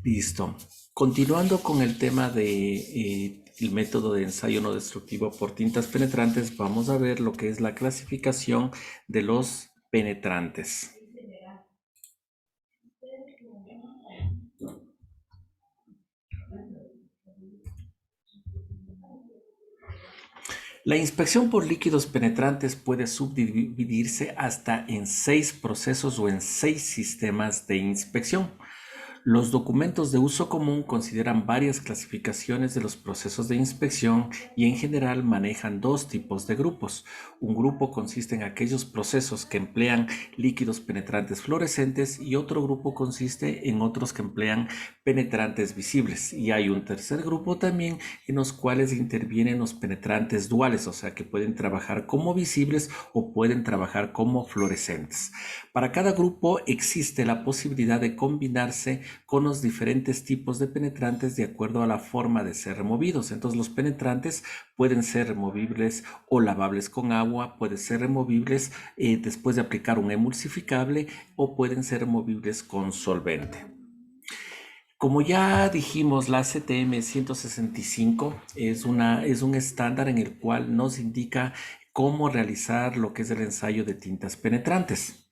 Listo. Continuando con el tema de el método de ensayo no destructivo por tintas penetrantes, vamos a ver lo que es la clasificación de los penetrantes. La inspección por líquidos penetrantes puede subdividirse hasta en 6 procesos o en 6 sistemas de inspección. Los documentos de uso común consideran varias clasificaciones de los procesos de inspección y en general manejan dos tipos de grupos. Un grupo consiste en aquellos procesos que emplean líquidos penetrantes fluorescentes y otro grupo consiste en otros que emplean penetrantes visibles. Y hay un tercer grupo también en los cuales intervienen los penetrantes duales, o sea que pueden trabajar como visibles o pueden trabajar como fluorescentes. Para cada grupo existe la posibilidad de combinarse con los diferentes tipos de penetrantes de acuerdo a la forma de ser removidos. Entonces los penetrantes pueden ser removibles o lavables con agua, pueden ser removibles después de aplicar un emulsificable o pueden ser removibles con solvente. Como ya dijimos, la CTM 165 es un estándar en el cual nos indica cómo realizar lo que es el ensayo de tintas penetrantes.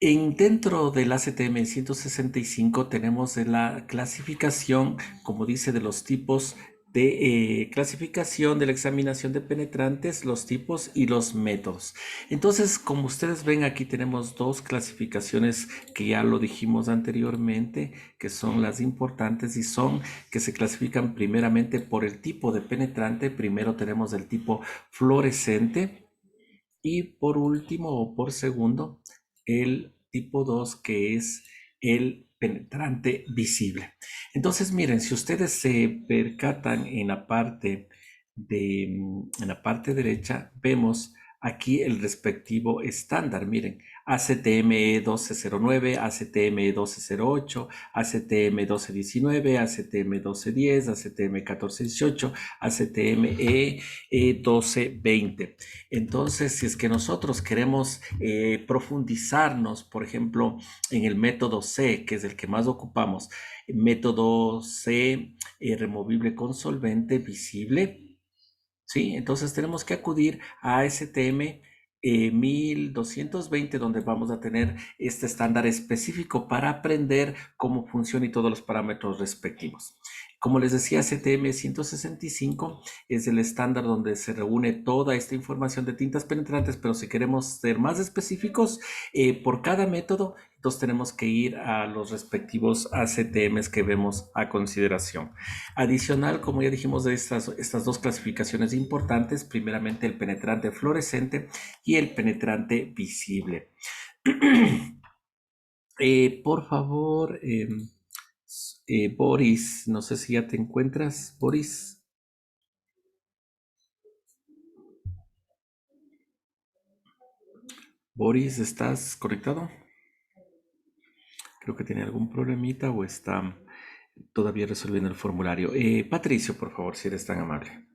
Dentro del ACTM 165 tenemos la clasificación, como dice, de los tipos de clasificación de la examinación de penetrantes, los tipos y los métodos. Entonces, como ustedes ven, aquí tenemos dos clasificaciones que ya lo dijimos anteriormente, que son las importantes y son que se clasifican primeramente por el tipo de penetrante. Primero tenemos el tipo fluorescente y por último o por segundo el tipo 2 que es el penetrante visible. Entonces miren, si ustedes se percatan en la parte en la parte derecha vemos aquí el respectivo estándar. Miren, ACTM 1209, ACTM 1208, ACTM 1219, ACTM 1210, ACTM 1418, ACTM 1220. Entonces, si es que nosotros queremos profundizarnos, por ejemplo, en el método C, que es el que más ocupamos, método C removible con solvente visible, ¿sí? Entonces tenemos que acudir a STM 1220, donde vamos a tener este estándar específico para aprender cómo funciona y todos los parámetros respectivos. Como les decía, STM 165 es el estándar donde se reúne toda esta información de tintas penetrantes, pero si queremos ser más específicos, por cada método, entonces tenemos que ir a los respectivos ACTMs que vemos a consideración. Adicional, como ya dijimos, de estas dos clasificaciones importantes, primeramente el penetrante fluorescente y el penetrante visible. Por favor, Boris, no sé si ya te encuentras, Boris. Boris, ¿estás conectado? Creo que tiene algún problemita o está todavía resolviendo el formulario. Patricio, por favor, si eres tan amable.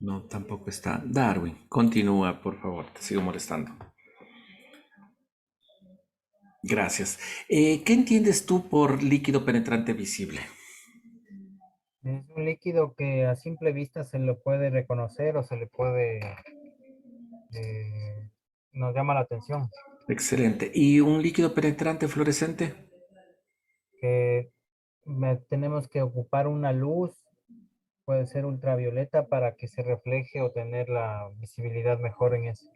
No, tampoco está. Darwin, continúa, por favor, te sigo molestando. Gracias. ¿Qué entiendes tú por líquido penetrante visible? Es un líquido que a simple vista se lo puede reconocer o se le puede, eh, nos llama la atención, Excelente. ¿Y un líquido penetrante fluorescente? que tenemos que ocupar una luz, puede ser ultravioleta, para que se refleje o tener la visibilidad mejor en eso.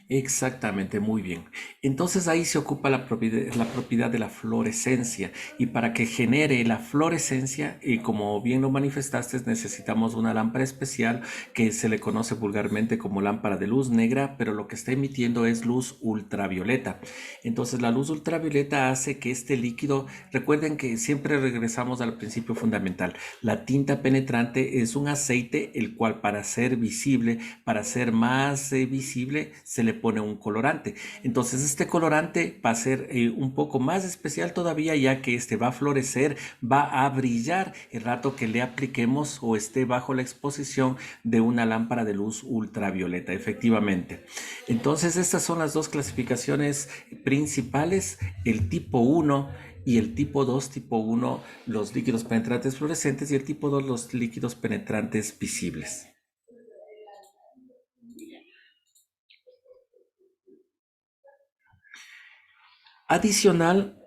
Exactamente, muy bien. Entonces ahí se ocupa la propiedad de la fluorescencia y para que genere la fluorescencia, y como bien lo manifestaste, necesitamos una lámpara especial que se le conoce vulgarmente como lámpara de luz negra, pero lo que está emitiendo es luz ultravioleta. Entonces la luz ultravioleta hace que este líquido, recuerden que siempre regresamos al principio fundamental, la tinta penetrante es un aceite el cual para ser visible, para ser más visible, se le pone un colorante. Entonces este colorante va a ser un poco más especial todavía, ya que este va a florecer, va a brillar el rato que le apliquemos o esté bajo la exposición de una lámpara de luz ultravioleta, efectivamente. Entonces estas son las dos clasificaciones principales, el tipo 1 y el tipo 2. Tipo 1 los líquidos penetrantes fluorescentes y el tipo 2 los líquidos penetrantes visibles. Adicional,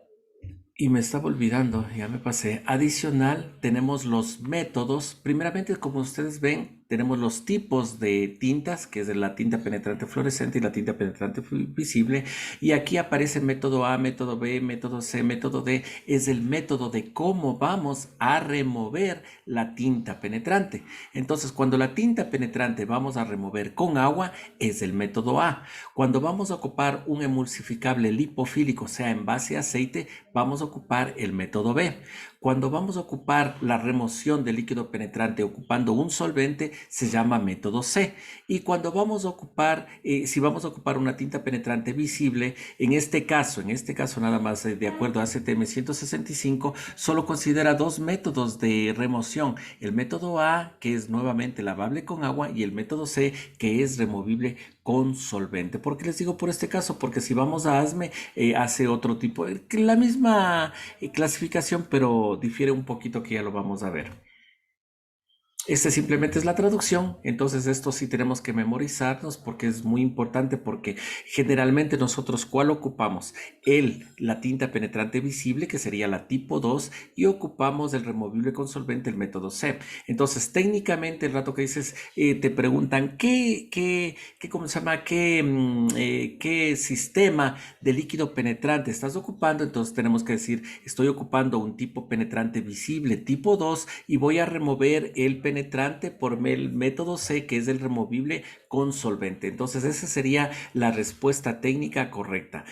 y me estaba olvidando, ya me pasé. Adicional, tenemos los métodos. Primeramente, como ustedes ven, tenemos los tipos de tintas, que es de la tinta penetrante fluorescente y la tinta penetrante visible. Y aquí aparece método A, método B, método C, método D. Es el método de cómo vamos a remover la tinta penetrante. Entonces, cuando la tinta penetrante vamos a remover con agua, es el método A. Cuando vamos a ocupar un emulsificable lipofílico, sea en base a aceite, vamos a ocupar el método B. Cuando vamos a ocupar la remoción de líquido penetrante ocupando un solvente, se llama método C. Y cuando vamos a ocupar, si vamos a ocupar una tinta penetrante visible, en este caso nada más de acuerdo a ACTM 165, solo considera dos métodos de remoción. El método A, que es nuevamente lavable con agua, y el método C, que es removible con solvente. ¿Por qué les digo por este caso? Porque si vamos a ASME, hace otro tipo, la misma clasificación, pero difiere un poquito, que ya lo vamos a ver. Este simplemente es la traducción, entonces esto sí tenemos que memorizarnos porque es muy importante, porque generalmente nosotros ¿cuál ocupamos? La tinta penetrante visible, que sería la tipo 2, y ocupamos el removible con solvente, el método C. Entonces técnicamente el rato que dices, te preguntan ¿cómo se llama? ¿Qué sistema de líquido penetrante estás ocupando? Entonces tenemos que decir, estoy ocupando un tipo penetrante visible tipo 2 y voy a remover el penetrante por el método C, que es el removible con solvente. Entonces esa sería la respuesta técnica correcta.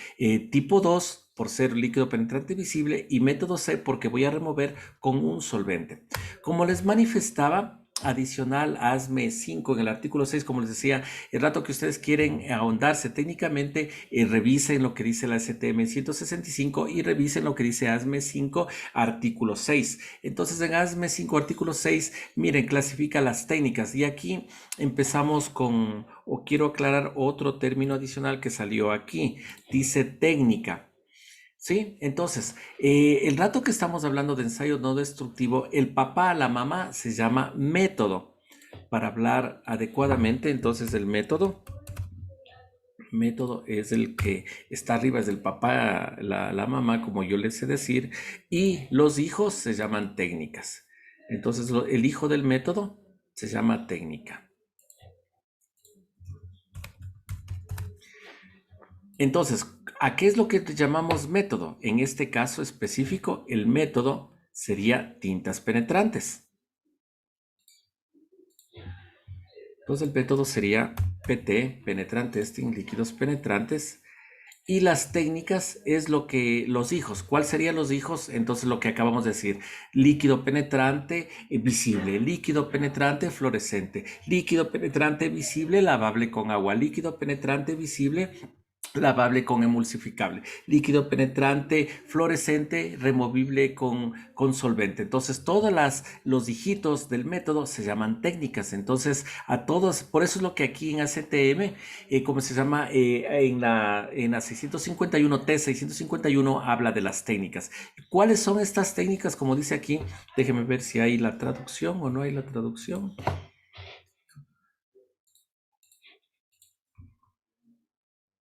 Tipo 2 por ser líquido penetrante visible y método C porque voy a remover con un solvente. Como les manifestaba, adicional a ASME 5 en el artículo 6, como les decía, el rato que ustedes quieren ahondarse técnicamente, revisen lo que dice la STM 165 y revisen lo que dice ASME 5 artículo 6. Entonces en ASME 5 artículo 6, miren, clasifica las técnicas, y aquí empezamos con, o quiero aclarar otro término adicional que salió aquí, dice técnica. Sí, entonces, el rato que estamos hablando de ensayo no destructivo, el papá a la mamá se llama método. Para hablar adecuadamente, entonces el método es el que está arriba, es el papá, la mamá, como yo les sé decir, y los hijos se llaman técnicas. Entonces, el hijo del método se llama técnica. Entonces, ¿a qué es lo que llamamos método? En este caso específico, el método sería tintas penetrantes. Entonces, el método sería PT, penetrant testing, líquidos penetrantes. Y las técnicas es lo que los hijos. ¿Cuál serían los hijos? Entonces, lo que acabamos de decir: líquido penetrante visible, líquido penetrante fluorescente, líquido penetrante visible lavable con agua, líquido penetrante visible lavable con emulsificable, líquido penetrante fluorescente removible con solvente. Entonces todos los hijitos del método se llaman técnicas. Entonces a todos, por eso es lo que aquí en ACTM, como se llama, en la 651 T 651 habla de las técnicas. ¿Cuáles son estas técnicas? Como dice aquí, déjenme ver si hay la traducción o no hay la traducción.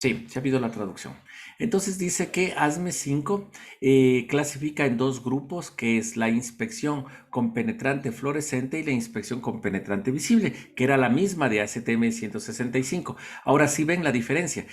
Sí, sí ha habido la traducción. Entonces dice que ASME 5 clasifica en dos grupos, que es la inspección con penetrante fluorescente y la inspección con penetrante visible, que era la misma de ACTM 165. Ahora sí ven la diferencia.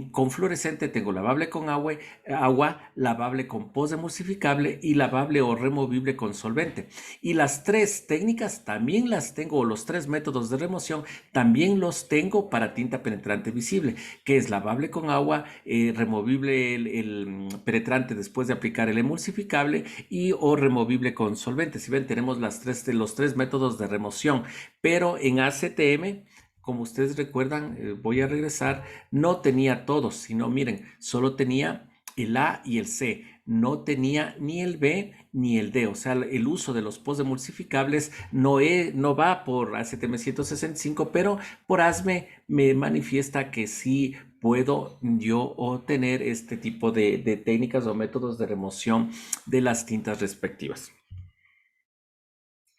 Con fluorescente tengo lavable con agua, lavable con post-emulsificable y lavable o removible con solvente. Y las tres técnicas también las tengo, o los tres métodos de remoción también los tengo para tinta penetrante visible, que es lavable con agua, removible el penetrante después de aplicar el emulsificable y o removible con solvente. Si ven, tenemos los tres métodos de remoción, pero en ACTM como ustedes recuerdan, voy a regresar, no tenía todos, sino miren, solo tenía el A y el C, no tenía ni el B ni el D, o sea, el uso de los post-emulsificables no va por ACTM 165, pero por ASME me manifiesta que sí puedo yo obtener este tipo de técnicas o métodos de remoción de las tintas respectivas.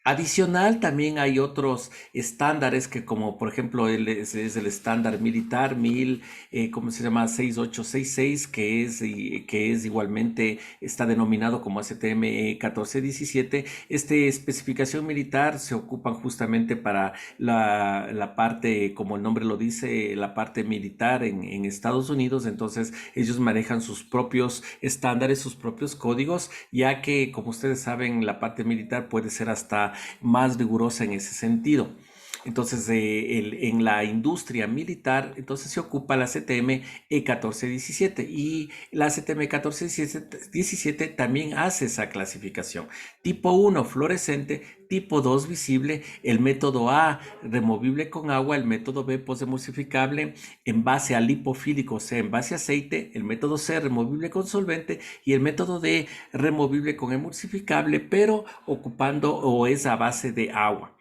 Adicional, también hay otros estándares que como por ejemplo es el estándar militar 1000, ¿cómo se llama? 6866, que es igualmente, está denominado como ACTM 1417. Este especificación militar se ocupan justamente para la parte, como el nombre lo dice, la parte militar en Estados Unidos. Entonces ellos manejan sus propios estándares, sus propios códigos, ya que como ustedes saben, la parte militar puede ser hasta más rigurosa en ese sentido. Entonces, en la industria militar, entonces se ocupa la CTM E1417 y la CTM E1417 también hace esa clasificación. Tipo 1, fluorescente; tipo 2, visible; el método A, removible con agua; el método B, posemulsificable en base a lipofílico, o sea, en base a aceite; el método C, removible con solvente; y el método D, removible con emulsificable, pero ocupando o es a base de agua.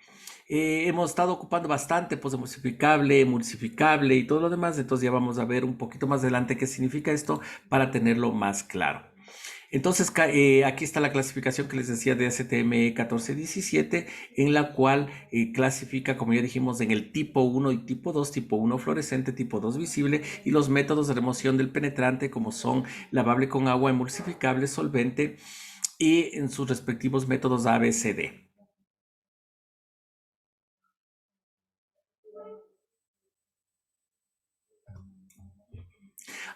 Hemos estado ocupando bastante emulsificable y todo lo demás, entonces ya vamos a ver un poquito más adelante qué significa esto para tenerlo más claro. Entonces, aquí está la clasificación que les decía de ACTM 1417, en la cual clasifica, como ya dijimos, en el tipo 1 y tipo 2, tipo 1 fluorescente, tipo 2 visible, y los métodos de remoción del penetrante, como son lavable con agua, emulsificable, solvente, y en sus respectivos métodos A, B, C, D.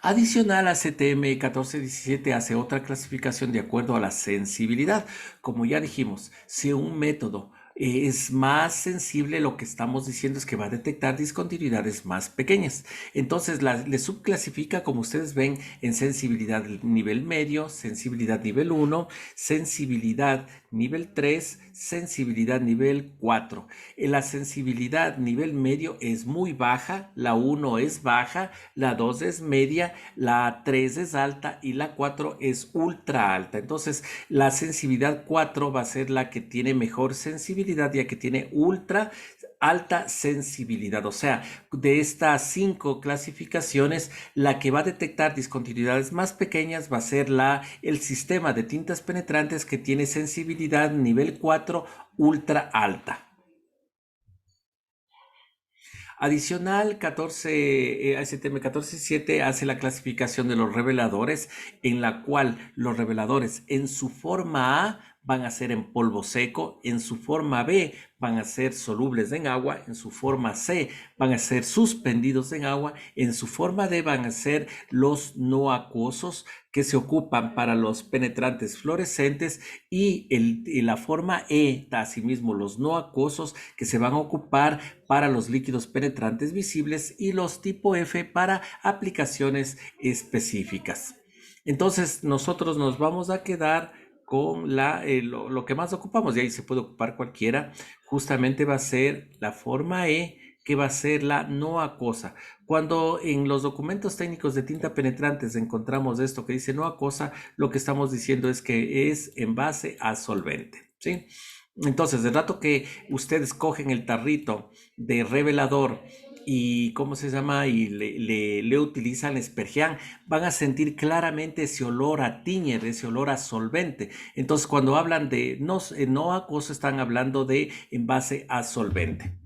Adicional a CTM 1417 hace otra clasificación de acuerdo a la sensibilidad. Como ya dijimos, si un método es más sensible, lo que estamos diciendo es que va a detectar discontinuidades más pequeñas. Entonces le subclasifica, como ustedes ven, en sensibilidad nivel medio, sensibilidad nivel 1, sensibilidad nivel 3, sensibilidad nivel 4. La sensibilidad nivel medio es muy baja, la 1 es baja, la 2 es media, la 3 es alta y la 4 es ultra alta. Entonces, la sensibilidad 4 va a ser la que tiene mejor sensibilidad, ya que tiene ultra alta sensibilidad. O sea, de estas 5 clasificaciones, la que va a detectar discontinuidades más pequeñas va a ser el sistema de tintas penetrantes, que tiene sensibilidad nivel 4 ultra alta. Adicional, ACTM 14.7 hace la clasificación de los reveladores, en la cual los reveladores en su forma A van a ser en polvo seco, en su forma B van a ser solubles en agua, en su forma C van a ser suspendidos en agua, en su forma D van a ser los no acuosos, que se ocupan para los penetrantes fluorescentes, y la forma E, asimismo los no acuosos, que se van a ocupar para los líquidos penetrantes visibles, y los tipo F para aplicaciones específicas. Entonces nosotros nos vamos a quedar con lo que más ocupamos, y ahí se puede ocupar cualquiera. Justamente va a ser la forma E, que va a ser la no acuosa. Cuando en los documentos técnicos de tinta penetrantes encontramos esto que dice no acuosa, lo que estamos diciendo es que es en base a solvente, ¿sí? Entonces, de rato que ustedes cogen el tarrito de revelador y, ¿cómo se llama? Y le utilizan, esperjean, van a sentir claramente ese olor a tiñer, ese olor a solvente. Entonces, cuando hablan de no acuoso, están hablando de en base a solvente.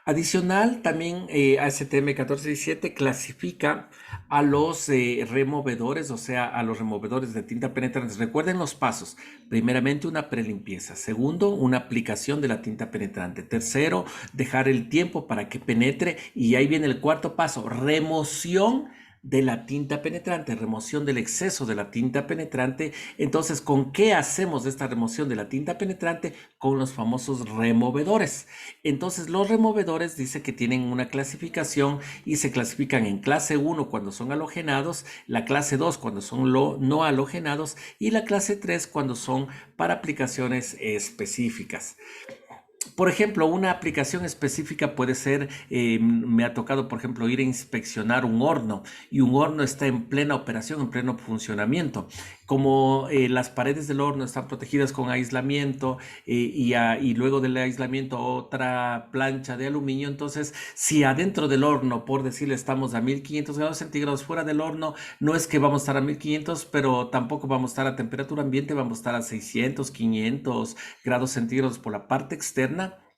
Adicional, también ASTM 1417 clasifica a los removedores, o sea, a los removedores de tinta penetrante. Recuerden los pasos. Primeramente, una prelimpieza. Segundo, una aplicación de la tinta penetrante. Tercero, dejar el tiempo para que penetre. Y ahí viene el cuarto paso, remoción de la tinta penetrante, remoción del exceso de la tinta penetrante. Entonces, ¿con qué hacemos esta remoción de la tinta penetrante? Con los famosos removedores. Entonces, los removedores dice que tienen una clasificación y se clasifican en clase 1 cuando son halogenados, la clase 2 cuando son no halogenados y la clase 3 cuando son para aplicaciones específicas. Por ejemplo, una aplicación específica puede ser, me ha tocado, por ejemplo, ir a inspeccionar un horno y un horno está en plena operación, en pleno funcionamiento. Como las paredes del horno están protegidas con aislamiento y luego del aislamiento otra plancha de aluminio, entonces si adentro del horno, por decirle, estamos a 1500 grados centígrados, fuera del horno no es que vamos a estar a 1500, pero tampoco vamos a estar a temperatura ambiente, vamos a estar a 600, 500 grados centígrados por la parte externa.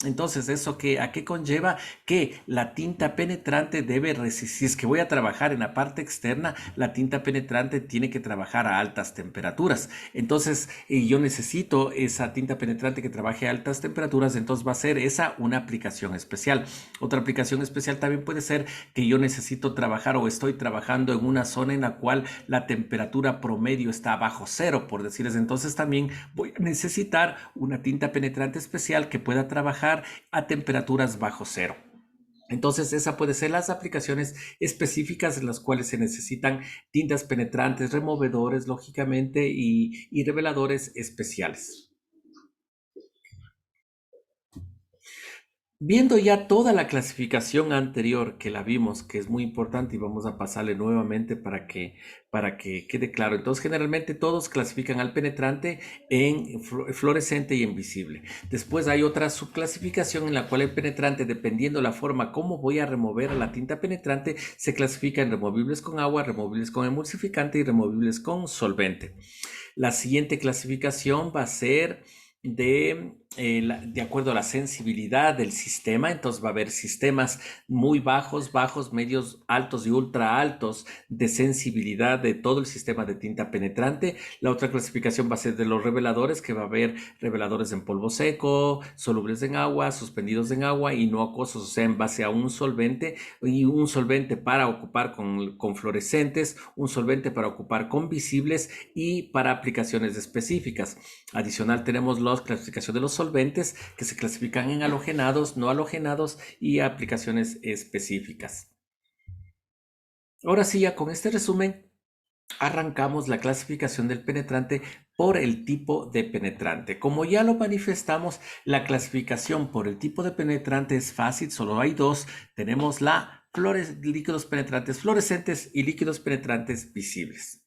Entonces, ¿eso a qué conlleva? Que la tinta penetrante debe resistir. Si es que voy a trabajar en la parte externa, la tinta penetrante tiene que trabajar a altas temperaturas. Entonces, yo necesito esa tinta penetrante que trabaje a altas temperaturas, entonces va a ser esa una aplicación especial. Otra aplicación especial también puede ser que yo necesito trabajar o estoy trabajando en una zona en la cual la temperatura promedio está bajo cero, por decirles. Entonces también voy a necesitar una tinta penetrante especial que pueda trabajar a temperaturas bajo cero. Entonces, esa puede ser las aplicaciones específicas en las cuales se necesitan tintas penetrantes, removedores, lógicamente, y reveladores especiales. Viendo ya toda la clasificación anterior que la vimos, que es muy importante y vamos a pasarle nuevamente para que quede claro. Entonces, generalmente todos clasifican al penetrante en fluorescente y en visible. Después hay otra subclasificación en la cual el penetrante, dependiendo la forma como voy a remover la tinta penetrante, se clasifica en removibles con agua, removibles con emulsificante y removibles con solvente. La siguiente clasificación va a ser de acuerdo a la sensibilidad del sistema. Entonces va a haber sistemas muy bajos, bajos, medios, altos y ultra altos de sensibilidad de todo el sistema de tinta penetrante. La otra clasificación va a ser de los reveladores, que va a haber reveladores en polvo seco, solubles en agua, suspendidos en agua y no acuosos, o sea, en base a un solvente, y un solvente para ocupar con fluorescentes, un solvente para ocupar con visibles y para aplicaciones específicas. Adicional tenemos la clasificación de los solventes, que se clasifican en halogenados, no halogenados y aplicaciones específicas. Ahora sí, ya con este resumen arrancamos la clasificación del penetrante por el tipo de penetrante. Como ya lo manifestamos, la clasificación por el tipo de penetrante es fácil, solo hay dos. Tenemos líquidos penetrantes fluorescentes y líquidos penetrantes visibles.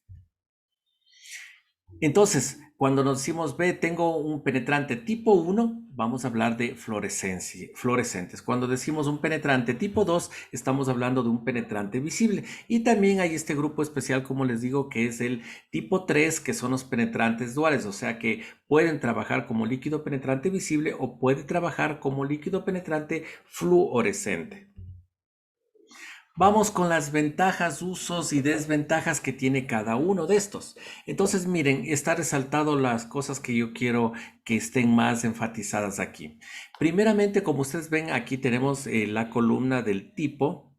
Entonces, cuando nos decimos, ve, tengo un penetrante tipo 1, vamos a hablar de fluorescentes. Cuando decimos un penetrante tipo 2, estamos hablando de un penetrante visible. Y también hay este grupo especial, como les digo, que es el tipo 3, que son los penetrantes duales, o sea que pueden trabajar como líquido penetrante visible o puede trabajar como líquido penetrante fluorescente. Vamos con las ventajas, usos y desventajas que tiene cada uno de estos. Entonces, miren, está resaltado las cosas que yo quiero que estén más enfatizadas aquí. Primeramente, como ustedes ven, aquí tenemos la columna del tipo.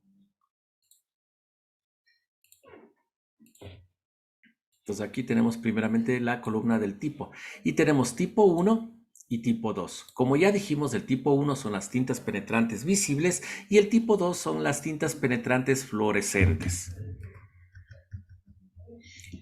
Entonces, aquí tenemos primeramente la columna del tipo. Y tenemos tipo 1 y tipo 2. Como ya dijimos, el tipo 1 son las tintas penetrantes visibles y el tipo 2 son las tintas penetrantes fluorescentes.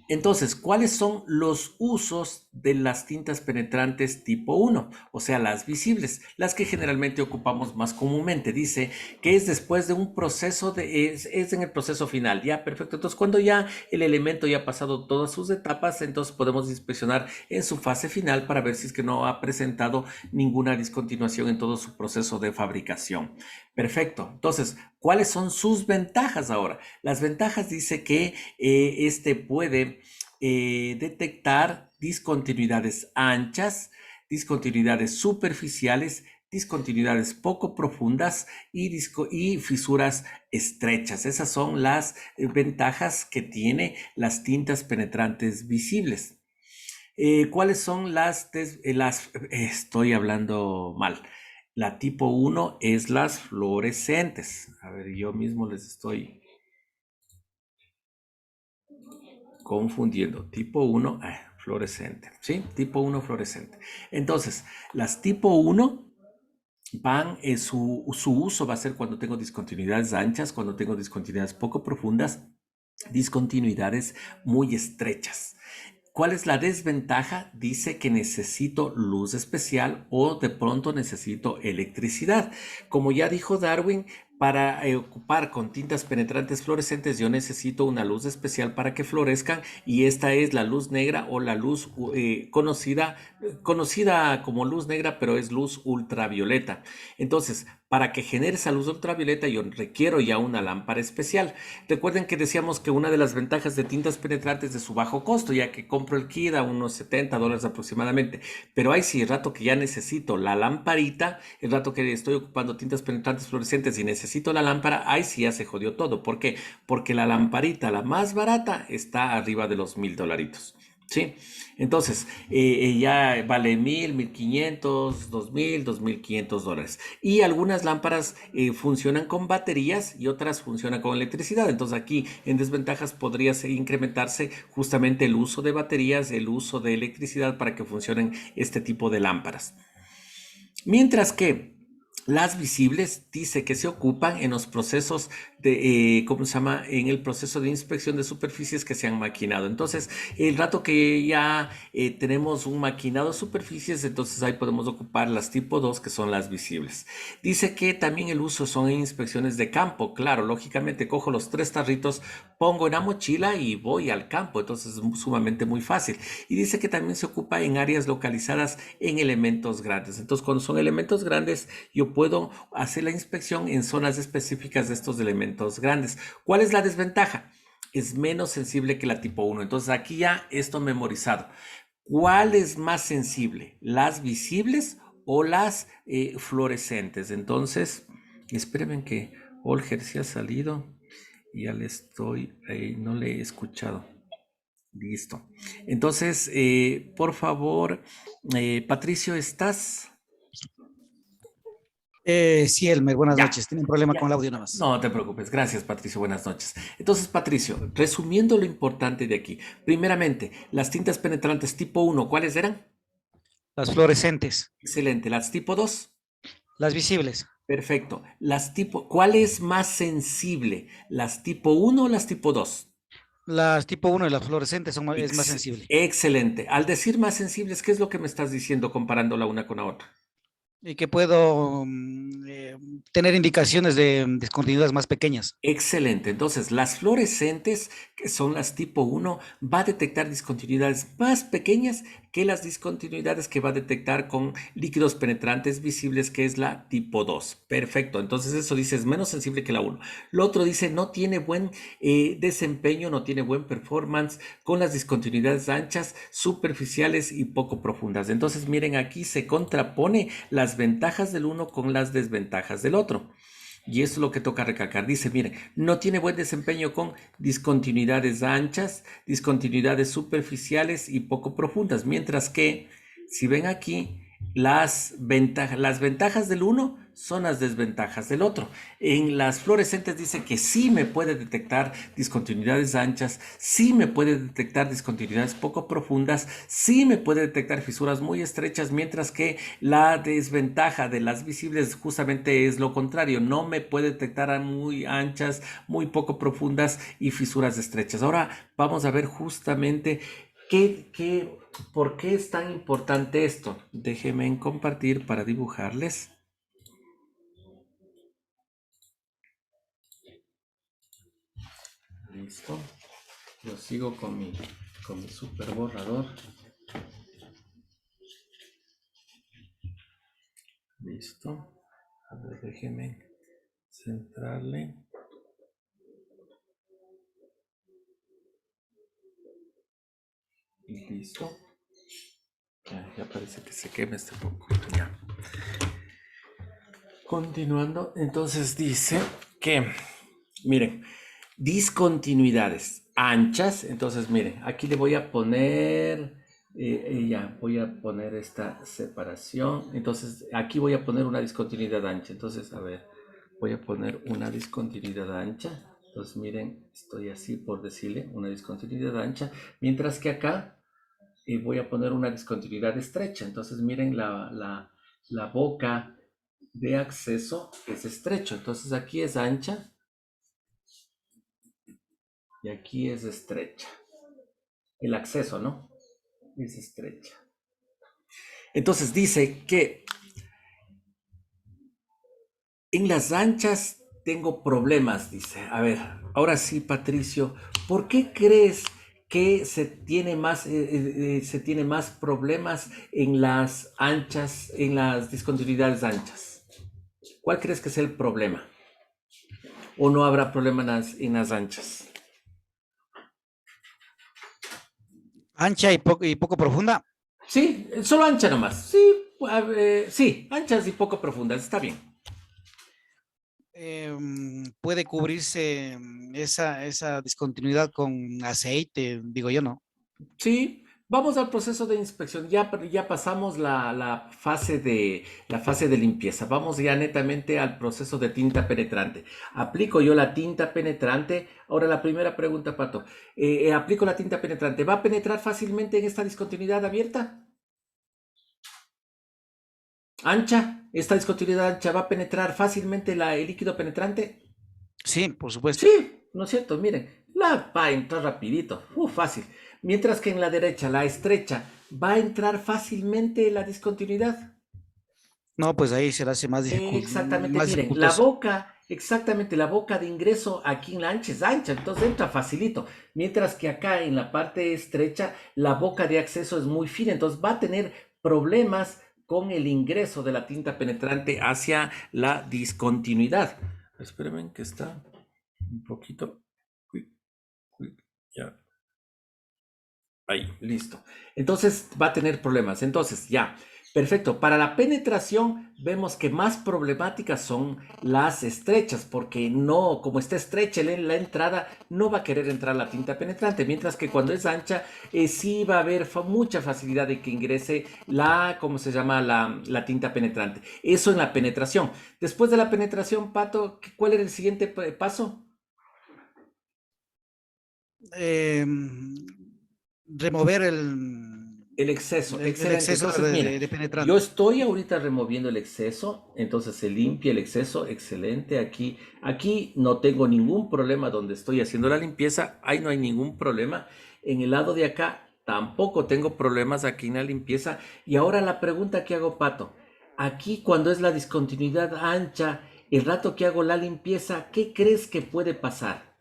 Entonces, ¿cuáles son los usos de las tintas penetrantes tipo 1? O sea, las visibles, las que generalmente ocupamos más comúnmente. Dice que es después de un proceso, es en el proceso final. Ya, perfecto. Entonces, cuando ya el elemento ya ha pasado todas sus etapas, entonces podemos inspeccionar en su fase final para ver si es que no ha presentado ninguna discontinuación en todo su proceso de fabricación. Perfecto. Entonces, ¿cuáles son sus ventajas ahora? Las ventajas dice que este puede detectar discontinuidades anchas, discontinuidades superficiales, discontinuidades poco profundas y fisuras estrechas. Esas son las ventajas que tiene las tintas penetrantes visibles. ¿Cuáles son estoy hablando mal? La tipo 1 es las fluorescentes. A ver, yo mismo les estoy confundiendo. Tipo 1, fluorescente, ¿sí? Tipo 1 fluorescente. Entonces, las tipo 1 van, su uso va a ser cuando tengo discontinuidades anchas, cuando tengo discontinuidades poco profundas, discontinuidades muy estrechas. ¿Cuál es la desventaja? Dice que necesito luz especial o de pronto necesito electricidad. Como ya dijo Darwin, para ocupar con tintas penetrantes fluorescentes yo necesito una luz especial para que florezcan y esta es la luz negra o la luz conocida como luz negra, pero es luz ultravioleta. Entonces, para que genere esa luz ultravioleta yo requiero ya una lámpara especial. Recuerden que decíamos que una de las ventajas de tintas penetrantes es de su bajo costo, ya que compro el kit a unos $70 aproximadamente. Pero hay sí, el rato que ya necesito la lamparita, el rato que estoy ocupando tintas penetrantes fluorescentes y necesito la lámpara, ahí sí ya se jodió todo. ¿Por qué? Porque la lamparita, la más barata, está arriba de los $1000. ¿Sí? Entonces, ya vale 1500, 2500 dólares. Y algunas lámparas funcionan con baterías y otras funcionan con electricidad. Entonces, aquí en desventajas podría incrementarse justamente el uso de baterías, el uso de electricidad para que funcionen este tipo de lámparas. Mientras que las visibles dice que se ocupan en los procesos de, ¿cómo se llama? En el proceso de inspección de superficies que se han maquinado. Entonces, el rato que ya tenemos un maquinado de superficies, entonces ahí podemos ocupar las tipo 2 que son las visibles. Dice que también el uso son en inspecciones de campo. Claro, lógicamente cojo los 3 tarritos, pongo en la mochila y voy al campo. Entonces es sumamente muy fácil. Y dice que también se ocupa en áreas localizadas en elementos grandes. Entonces, cuando son elementos grandes, yo puedo hacer la inspección en zonas específicas de estos elementos grandes. ¿Cuál es la desventaja? Es menos sensible que la tipo 1. Entonces, aquí ya esto memorizado. ¿Cuál es más sensible? ¿Las visibles o las fluorescentes? Entonces, espérenme que Olger se ha salido. Ya le estoy, no le he escuchado. Listo. Entonces, por favor, Patricio, ¿estás? Sí, Elmer, buenas Ya, noches. Tiene un problema con ya. el audio nada más. No te preocupes. Gracias, Patricio. Buenas noches. Entonces, Patricio, resumiendo lo importante de aquí. Primeramente, las tintas penetrantes tipo 1, ¿cuáles eran? Las fluorescentes, Excelente. Las tipo 2. las visibles. Perfecto. ¿Cuál es más sensible? ¿Las tipo 1 o las tipo 2? Las tipo 1 y las fluorescentes es más sensible. Excelente. Al decir más sensibles, ¿qué es lo que me estás diciendo comparando la una con la otra? Y que puedo tener indicaciones de discontinuidades más pequeñas. Excelente. Entonces, las fluorescentes, que son las tipo 1, va a detectar discontinuidades más pequeñas que las discontinuidades que va a detectar con líquidos penetrantes visibles, que es la tipo 2. Perfecto. Entonces, eso dice es menos sensible que la 1. Lo otro dice no tiene buen desempeño, no tiene buen performance con las discontinuidades anchas, superficiales y poco profundas. Entonces, miren, aquí se contrapone las ventajas del uno con las desventajas del otro. Y eso es lo que toca recalcar. Dice, miren, no tiene buen desempeño con discontinuidades anchas, discontinuidades superficiales y poco profundas. Mientras que, si ven aquí, las ventajas del uno son las desventajas del otro. En las fluorescentes dice que sí me puede detectar discontinuidades anchas, sí me puede detectar discontinuidades poco profundas, sí me puede detectar fisuras muy estrechas, mientras que la desventaja de las visibles justamente es lo contrario, no me puede detectar a muy anchas, muy poco profundas y fisuras estrechas. Ahora vamos a ver justamente ¿por qué es tan importante esto? Déjenme compartir para dibujarles. Listo. Yo sigo con mi super borrador. Listo. A ver, déjenme centrarle. Y listo. Ya parece que se quema este poco. Ya. Continuando, entonces dice que, miren, discontinuidades anchas. Entonces, miren, aquí le voy a poner, ya, voy a poner esta separación. Entonces, aquí voy a poner una discontinuidad ancha. Entonces, a ver, voy a poner una discontinuidad ancha. Entonces miren, estoy así por decirle una discontinuidad ancha, mientras que acá voy a poner una discontinuidad estrecha. Entonces miren la boca de acceso es estrecho. Entonces aquí es ancha y aquí es estrecha. El acceso, ¿no? Es estrecha. Entonces dice que en las anchas tengo problemas, dice. A ver, ahora sí, Patricio, ¿por qué crees que se tiene más problemas en las anchas, en las discontinuidades anchas? ¿Cuál crees que es el problema? ¿O no habrá problema en las anchas? Ancha y poco profunda. Sí, solo ancha nomás. Sí, sí, anchas y poco profundas, está bien. Puede cubrirse esa discontinuidad con aceite, digo yo, ¿no? Sí, vamos al proceso de inspección. Ya pasamos la fase de limpieza. Vamos ya netamente al proceso de tinta penetrante. Aplico yo la tinta penetrante. Ahora la primera pregunta, Pato. Aplico la tinta penetrante. ¿Va a penetrar fácilmente en esta discontinuidad abierta? ¿Ancha? ¿Esta discontinuidad ancha va a penetrar fácilmente el líquido penetrante? Sí, por supuesto. Sí, ¿no es cierto? Miren, la va a entrar rapidito, fácil. Mientras que en la derecha, la estrecha, va a entrar fácilmente la discontinuidad. No, pues ahí se le hace Exactamente, más miren, dificultoso. exactamente, la boca de ingreso aquí en la ancha es ancha, entonces entra facilito. Mientras que acá en la parte estrecha, la boca de acceso es muy fina, entonces va a tener problemas con el ingreso de la tinta penetrante hacia la discontinuidad. Espérenme que está un poquito. Ya. Ahí, listo. Entonces va a tener problemas. Entonces, ya, perfecto. Para la penetración vemos que más problemáticas son las estrechas, porque no, como está estrecha la entrada, no va a querer entrar la tinta penetrante, mientras que cuando es ancha, sí va a haber mucha facilidad de que ingrese ¿cómo se llama? La tinta penetrante. Eso en la penetración. Después de la penetración, Pato, ¿cuál era el siguiente paso? Eh, Remover El exceso, el excelente. exceso Entonces, mira, de yo penetrante. estoy ahorita removiendo el exceso, entonces se limpia el exceso, excelente. Aquí no tengo ningún problema donde estoy haciendo la limpieza, ahí no hay ningún problema. En el lado de acá tampoco tengo problemas aquí en la limpieza. Y ahora la pregunta que hago, Pato, aquí cuando es la discontinuidad ancha, el rato que hago la limpieza, ¿qué crees que puede pasar?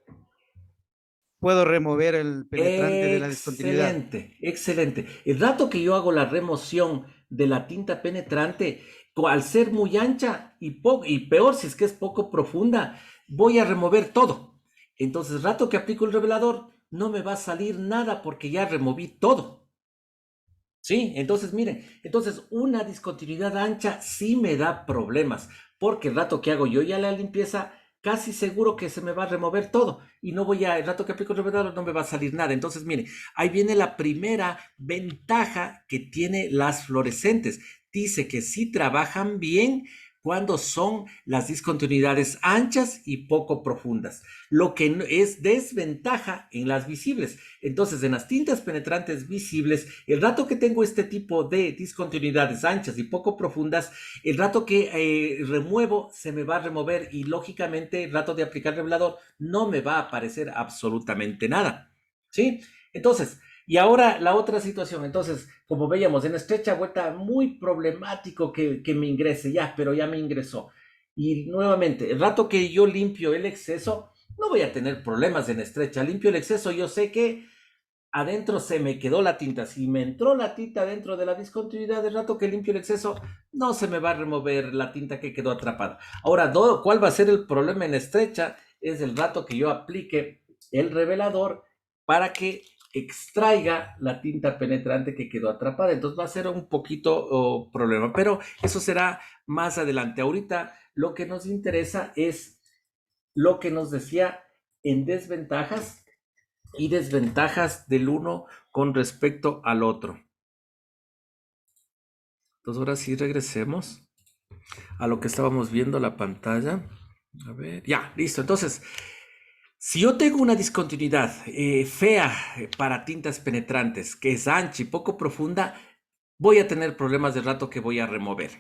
Puedo remover el penetrante de la discontinuidad. Excelente, excelente. El rato que yo hago la remoción de la tinta penetrante, al ser muy ancha y peor si es que es poco profunda, voy a remover todo. Entonces, el rato que aplico el revelador, no me va a salir nada porque ya removí todo. Sí, entonces miren, entonces una discontinuidad ancha sí me da problemas, porque el rato que hago yo ya la limpieza, casi seguro que se me va a remover todo y no voy a, el rato que aplico el revelador no me va a salir nada. Entonces miren, ahí viene la primera ventaja que tiene las fluorescentes. Dice que sí trabajan bien cuando son las discontinuidades anchas y poco profundas, lo que es desventaja en las visibles. Entonces, en las tintas penetrantes visibles, el rato que tengo este tipo de discontinuidades anchas y poco profundas, el rato que remuevo se me va a remover y lógicamente el rato de aplicar revelador no me va a aparecer absolutamente nada. ¿Sí? Entonces, y ahora la otra situación, entonces, como veíamos, en estrecha vuelta, muy problemático que me ingrese, ya, pero ya me ingresó. Y nuevamente, el rato que yo limpio el exceso, no voy a tener problemas en estrecha. Limpio el exceso, yo sé que adentro se me quedó la tinta. Si me entró la tinta dentro de la discontinuidad, del rato que limpio el exceso, no se me va a remover la tinta que quedó atrapada. Ahora, ¿cuál va a ser el problema en estrecha? Es el rato que yo aplique el revelador para que extraiga la tinta penetrante que quedó atrapada. Entonces va a ser un poquito problema, pero eso será más adelante. Ahorita lo que nos interesa es lo que nos decía en desventajas y desventajas del uno con respecto al otro. Entonces ahora sí regresemos a lo que estábamos viendo la pantalla. A ver, ya, listo. Entonces, Si yo tengo una discontinuidad fea para tintas penetrantes, que es ancha y poco profunda, voy a tener problemas del rato que voy a remover.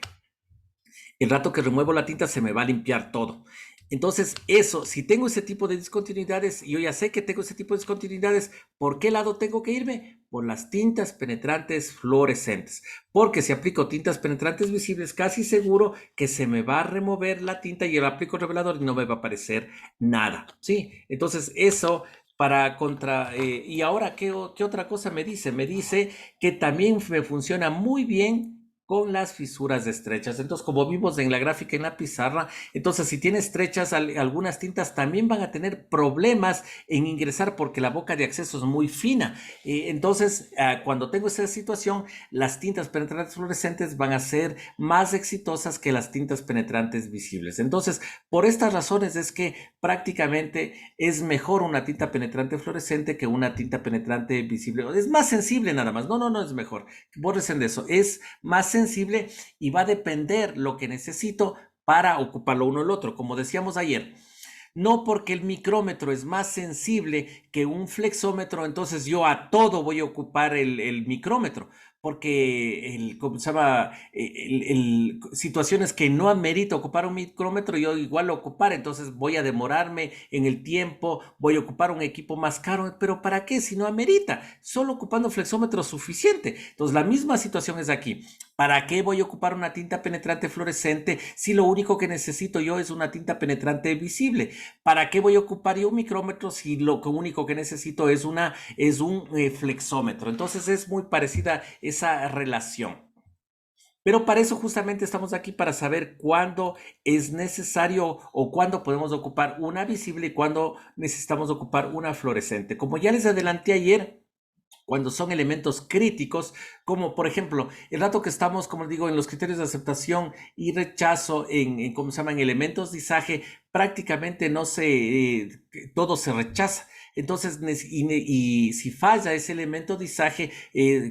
El rato que remuevo la tinta se me va a limpiar todo. Entonces, eso, si tengo ese tipo de discontinuidades, y yo ya sé que tengo ese tipo de discontinuidades, ¿por qué lado tengo que irme? Por las tintas penetrantes fluorescentes. Porque si aplico tintas penetrantes visibles, casi seguro que se me va a remover la tinta y yo aplico revelador y no me va a aparecer nada. ¿Sí? Entonces, eso para contra... y ahora, ¿qué otra cosa me dice? Me dice que también me funciona muy bien con las fisuras estrechas. Entonces, como vimos en la gráfica en la pizarra, entonces si tiene estrechas, algunas tintas también van a tener problemas en ingresar porque la boca de acceso es muy fina. Entonces, cuando tengo esa situación, las tintas penetrantes fluorescentes van a ser más exitosas que las tintas penetrantes visibles. Entonces, por estas razones es que prácticamente es mejor una tinta penetrante fluorescente que una tinta penetrante visible. Es más sensible nada más. No es mejor. Bórrense de eso. Es más sensible y va a depender lo que necesito para ocuparlo uno el otro. Como decíamos ayer, no porque el micrómetro es más sensible que un flexómetro, entonces yo a todo voy a ocupar el micrómetro, porque ¿cómo se llama? Situaciones que no amerita ocupar un micrómetro, yo igual lo ocupar, entonces voy a demorarme en el tiempo, voy a ocupar un equipo más caro, pero ¿para qué? Si no amerita, solo ocupando flexómetro es suficiente. Entonces la misma situación es aquí. ¿Para qué voy a ocupar una tinta penetrante fluorescente si lo único que necesito yo es una tinta penetrante visible? ¿Para qué voy a ocupar yo un micrómetro si lo único que necesito es un flexómetro? Entonces es muy parecida esa relación. Pero para eso justamente estamos aquí para saber cuándo es necesario o cuándo podemos ocupar una visible y cuándo necesitamos ocupar una fluorescente. Como ya les adelanté ayer, cuando son elementos críticos, como por ejemplo, el rato que estamos, como digo, en los criterios de aceptación y rechazo, ¿cómo se llaman? Elementos de izaje, prácticamente no se, todo se rechaza. Entonces, y si falla ese elemento de izaje,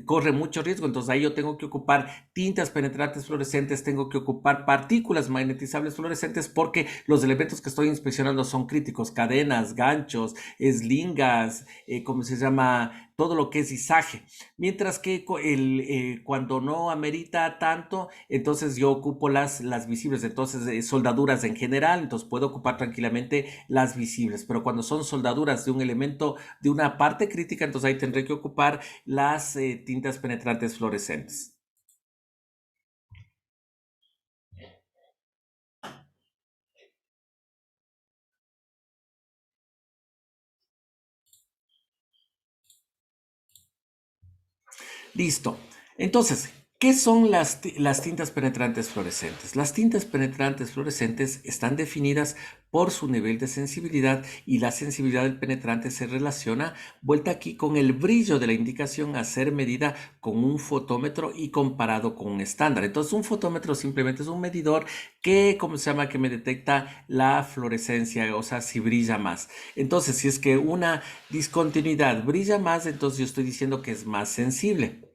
corre mucho riesgo. Entonces, ahí yo tengo que ocupar tintas penetrantes fluorescentes, tengo que ocupar partículas magnetizables fluorescentes, porque los elementos que estoy inspeccionando son críticos: cadenas, ganchos, eslingas, ¿cómo se llama? Todo lo que es izaje. Mientras que cuando no amerita tanto, entonces yo ocupo las visibles. Entonces, soldaduras en general, entonces puedo ocupar tranquilamente las visibles. Pero cuando son soldaduras de un elemento, de una parte crítica, entonces ahí tendré que ocupar las tintas penetrantes fluorescentes. Listo. Entonces, ¿qué son las tintas penetrantes fluorescentes? Las tintas penetrantes fluorescentes están definidas por su nivel de sensibilidad, y la sensibilidad del penetrante se relaciona, vuelta aquí, con el brillo de la indicación a ser medida con un fotómetro y comparado con un estándar. Entonces, un fotómetro simplemente es un medidor que, ¿cómo se llama? Que me detecta la fluorescencia, o sea, si brilla más. Entonces, si es que una discontinuidad brilla más, entonces yo estoy diciendo que es más sensible,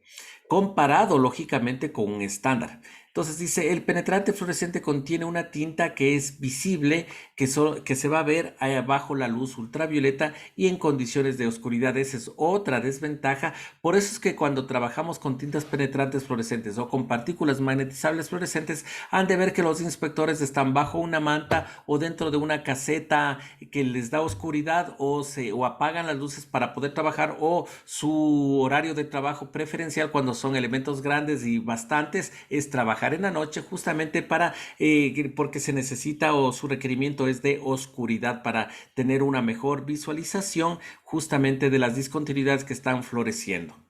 comparado lógicamente con un estándar. Entonces dice, el penetrante fluorescente contiene una tinta que es visible, que se va a ver bajo la luz ultravioleta y en condiciones de oscuridad. Esa es otra desventaja. Por eso es que cuando trabajamos con tintas penetrantes fluorescentes o con partículas magnetizables fluorescentes, han de ver que los inspectores están bajo una manta o dentro de una caseta que les da oscuridad, o apagan las luces para poder trabajar, o su horario de trabajo preferencial cuando son elementos grandes y bastantes es trabajar en la noche, justamente porque se necesita, o su requerimiento es de oscuridad para tener una mejor visualización justamente de las discontinuidades que están floreciendo.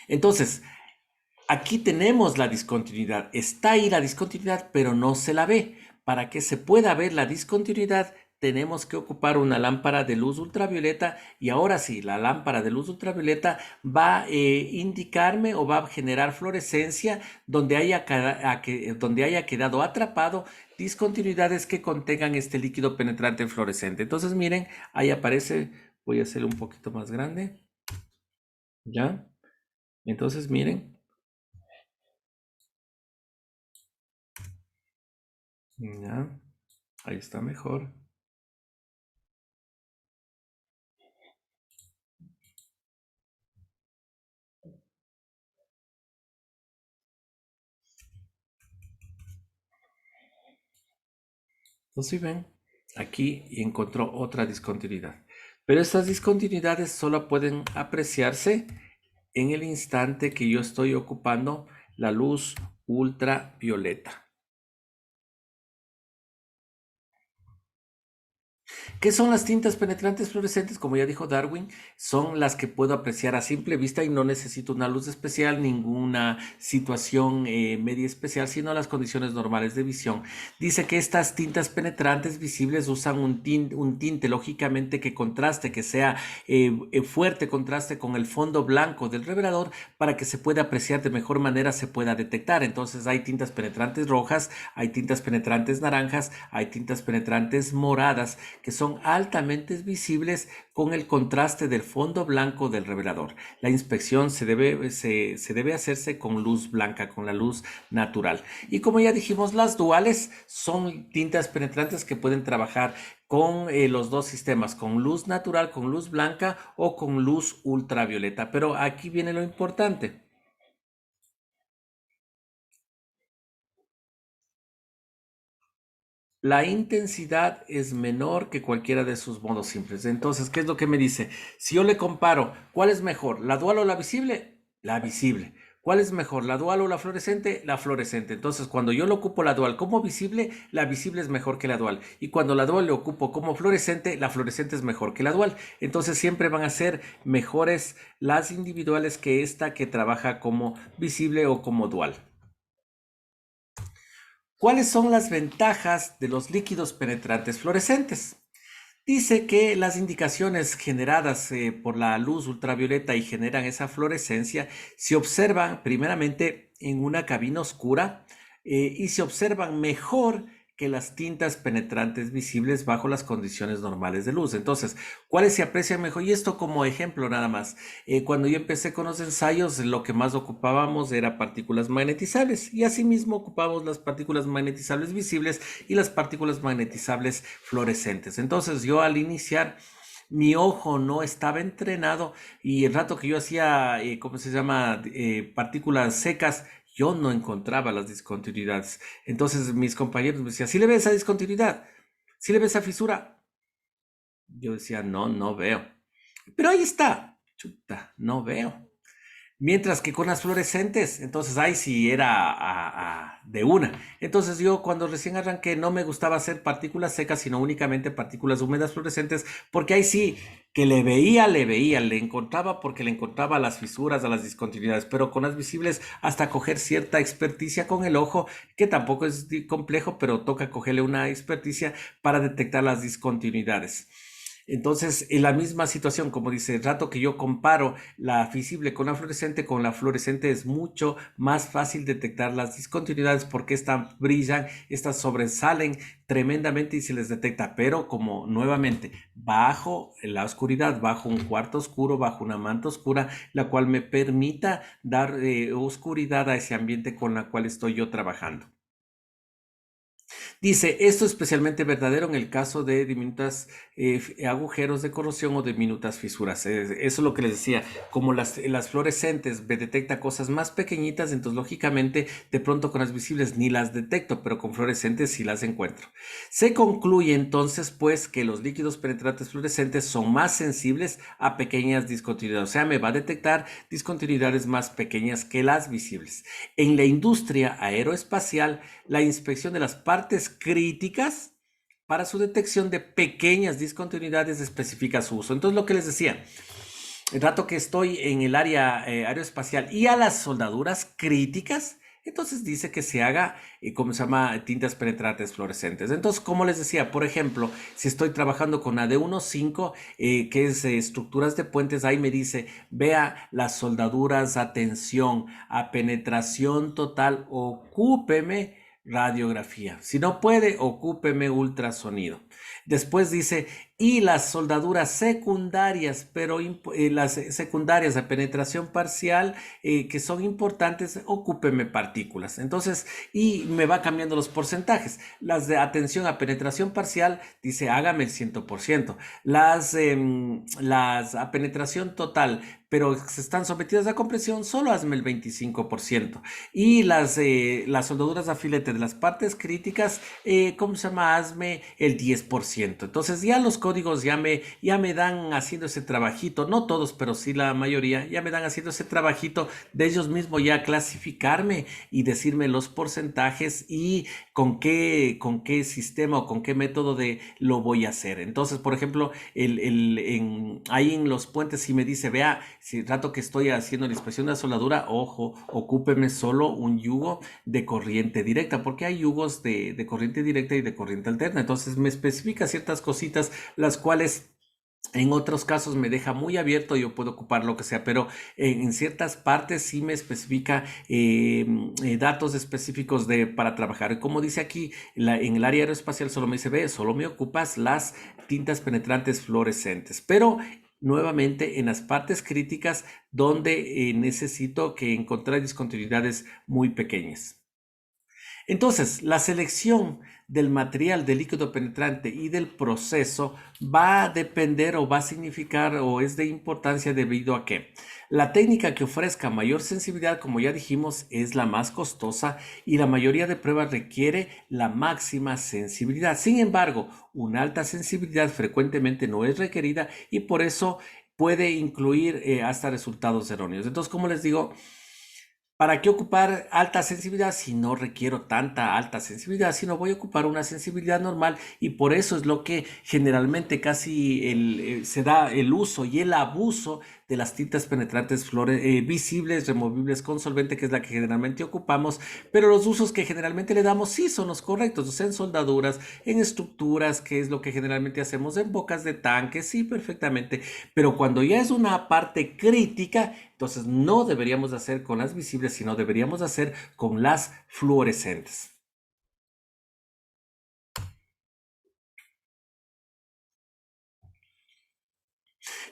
Entonces, aquí tenemos la discontinuidad. Está ahí la discontinuidad, pero no se la ve. Para que se pueda ver la discontinuidad, tenemos que ocupar una lámpara de luz ultravioleta, y ahora sí, la lámpara de luz ultravioleta va a indicarme o va a generar fluorescencia donde haya quedado atrapado discontinuidades que contengan este líquido penetrante fluorescente. Entonces, miren, ahí aparece, voy a hacerlo un poquito más grande, ¿ya? Entonces, miren. ¿Ya? Ahí está mejor. Entonces, ven, aquí encontró otra discontinuidad. Pero estas discontinuidades solo pueden apreciarse en el instante que yo estoy ocupando la luz ultravioleta. ¿Qué son las tintas penetrantes fluorescentes? Como ya dijo Darwin, son las que puedo apreciar a simple vista y no necesito una luz especial, ninguna situación media especial, sino las condiciones normales de visión. Dice que estas tintas penetrantes visibles usan un tinte lógicamente que contraste, que sea fuerte contraste con el fondo blanco del revelador para que se pueda apreciar de mejor manera, se pueda detectar. Entonces hay tintas penetrantes rojas, hay tintas penetrantes naranjas, hay tintas penetrantes moradas, que son altamente visibles con el contraste del fondo blanco del revelador. La inspección se debe hacerse con luz blanca, con la luz natural. Y como ya dijimos, las duales son tintas penetrantes que pueden trabajar con los dos sistemas, con luz natural, con luz blanca o con luz ultravioleta. Pero aquí viene lo importante. La intensidad es menor que cualquiera de sus modos simples. Entonces, ¿qué es lo que me dice? Si yo le comparo, ¿cuál es mejor, la dual o la visible? La visible. ¿Cuál es mejor, la dual o la fluorescente? La fluorescente. Entonces, cuando yo le ocupo la dual como visible, la visible es mejor que la dual. Y cuando la dual le ocupo como fluorescente, la fluorescente es mejor que la dual. Entonces, siempre van a ser mejores las individuales que esta que trabaja como visible o como dual. ¿Cuáles son las ventajas de los líquidos penetrantes fluorescentes? Dice que las indicaciones generadas por la luz ultravioleta y generan esa fluorescencia se observan primeramente en una cabina oscura y se observan mejor que las tintas penetrantes visibles bajo las condiciones normales de luz. Entonces, ¿cuáles se aprecian mejor? Y esto como ejemplo nada más. Cuando yo empecé con los ensayos, lo que más ocupábamos era partículas magnetizables y asimismo ocupábamos las partículas magnetizables visibles y las partículas magnetizables fluorescentes. Entonces, yo al iniciar mi ojo no estaba entrenado y el rato que yo hacía, ¿cómo se llama? Partículas secas, yo no encontraba las discontinuidades. Entonces mis compañeros me decían, ¿sí le ves esa discontinuidad? ¿Sí le ves esa fisura? Yo decía, no, no veo. Pero ahí está. Chuta, no veo. Mientras que con las fluorescentes, entonces ahí sí era de una. Entonces yo cuando recién arranqué no me gustaba hacer partículas secas, sino únicamente partículas húmedas fluorescentes, porque ahí sí que le encontraba porque le encontraba las fisuras, a las discontinuidades, pero con las visibles hasta coger cierta experticia con el ojo, que tampoco es complejo, pero toca cogerle una experticia para detectar las discontinuidades. Entonces, en la misma situación, como dice, el rato que yo comparo la visible con la fluorescente es mucho más fácil detectar las discontinuidades porque estas brillan, estas sobresalen tremendamente y se les detecta, pero como nuevamente bajo la oscuridad, bajo un cuarto oscuro, bajo una manta oscura, la cual me permita dar oscuridad a ese ambiente con la cual estoy yo trabajando. Dice, esto es especialmente verdadero en el caso de diminutas agujeros de corrosión o diminutas fisuras. Eso es lo que les decía, como las fluorescentes me detecta cosas más pequeñitas, entonces lógicamente de pronto con las visibles ni las detecto, pero con fluorescentes sí las encuentro. Se concluye entonces pues que los líquidos penetrantes fluorescentes son más sensibles a pequeñas discontinuidades, o sea, me va a detectar discontinuidades más pequeñas que las visibles. En la industria aeroespacial, la inspección de las partes críticas para su detección de pequeñas discontinuidades especifica su uso. Entonces, lo que les decía, el rato que estoy en el área aeroespacial y a las soldaduras críticas, entonces dice que se haga, ¿cómo se llama? Tintas penetrantes fluorescentes. Entonces, como les decía, por ejemplo, si estoy trabajando con AD15, que es estructuras de puentes, ahí me dice, vea las soldaduras, atención, a penetración total, ocúpeme radiografía. Si no puede, ocúpeme ultrasonido. Después dice, Y las soldaduras secundarias, pero las secundarias de penetración parcial, que son importantes, ocúpeme partículas. Entonces, y me va cambiando los porcentajes. Las de atención a penetración parcial, dice, hágame el 100%. Las a penetración total, pero se están sometidas a compresión, solo hazme el 25%. Y las soldaduras a filete de las partes críticas, ¿cómo se llama? Hazme el 10%. Entonces ya los códigos ya me dan haciendo ese trabajito, no todos, pero sí la mayoría, ya me dan haciendo ese trabajito de ellos mismos ya clasificarme y decirme los porcentajes y con qué sistema o con qué método de lo voy a hacer. Entonces, por ejemplo, ahí en los puentes si me dice, vea, si el rato que estoy haciendo la inspección de la soldadura, ojo, ocúpeme solo un yugo de corriente directa, porque hay yugos de corriente directa y de corriente alterna. Entonces me especifica ciertas cositas, las cuales en otros casos me deja muy abierto, yo puedo ocupar lo que sea, pero en ciertas partes sí me especifica datos específicos para trabajar. Como dice aquí, en el área aeroespacial solo me dice, ve, solo me ocupas las tintas penetrantes fluorescentes, pero nuevamente en las partes críticas donde necesito que encontrar discontinuidades muy pequeñas. Entonces, la selección del material del líquido penetrante y del proceso va a depender o va a significar o es de importancia debido a que la técnica que ofrezca mayor sensibilidad, como ya dijimos, es la más costosa y la mayoría de pruebas requiere la máxima sensibilidad. Sin embargo, una alta sensibilidad frecuentemente no es requerida y por eso puede incluir hasta resultados erróneos. Entonces, como les digo, ¿para qué ocupar alta sensibilidad si no requiero tanta alta sensibilidad? Si no voy a ocupar una sensibilidad normal y por eso es lo que generalmente casi se da el uso y el abuso de las tintas penetrantes visibles, removibles con solvente, que es la que generalmente ocupamos, pero los usos que generalmente le damos sí son los correctos, o sea, en soldaduras, en estructuras, que es lo que generalmente hacemos en bocas de tanques, sí, perfectamente, pero cuando ya es una parte crítica, entonces no deberíamos hacer con las visibles, sino deberíamos hacer con las fluorescentes.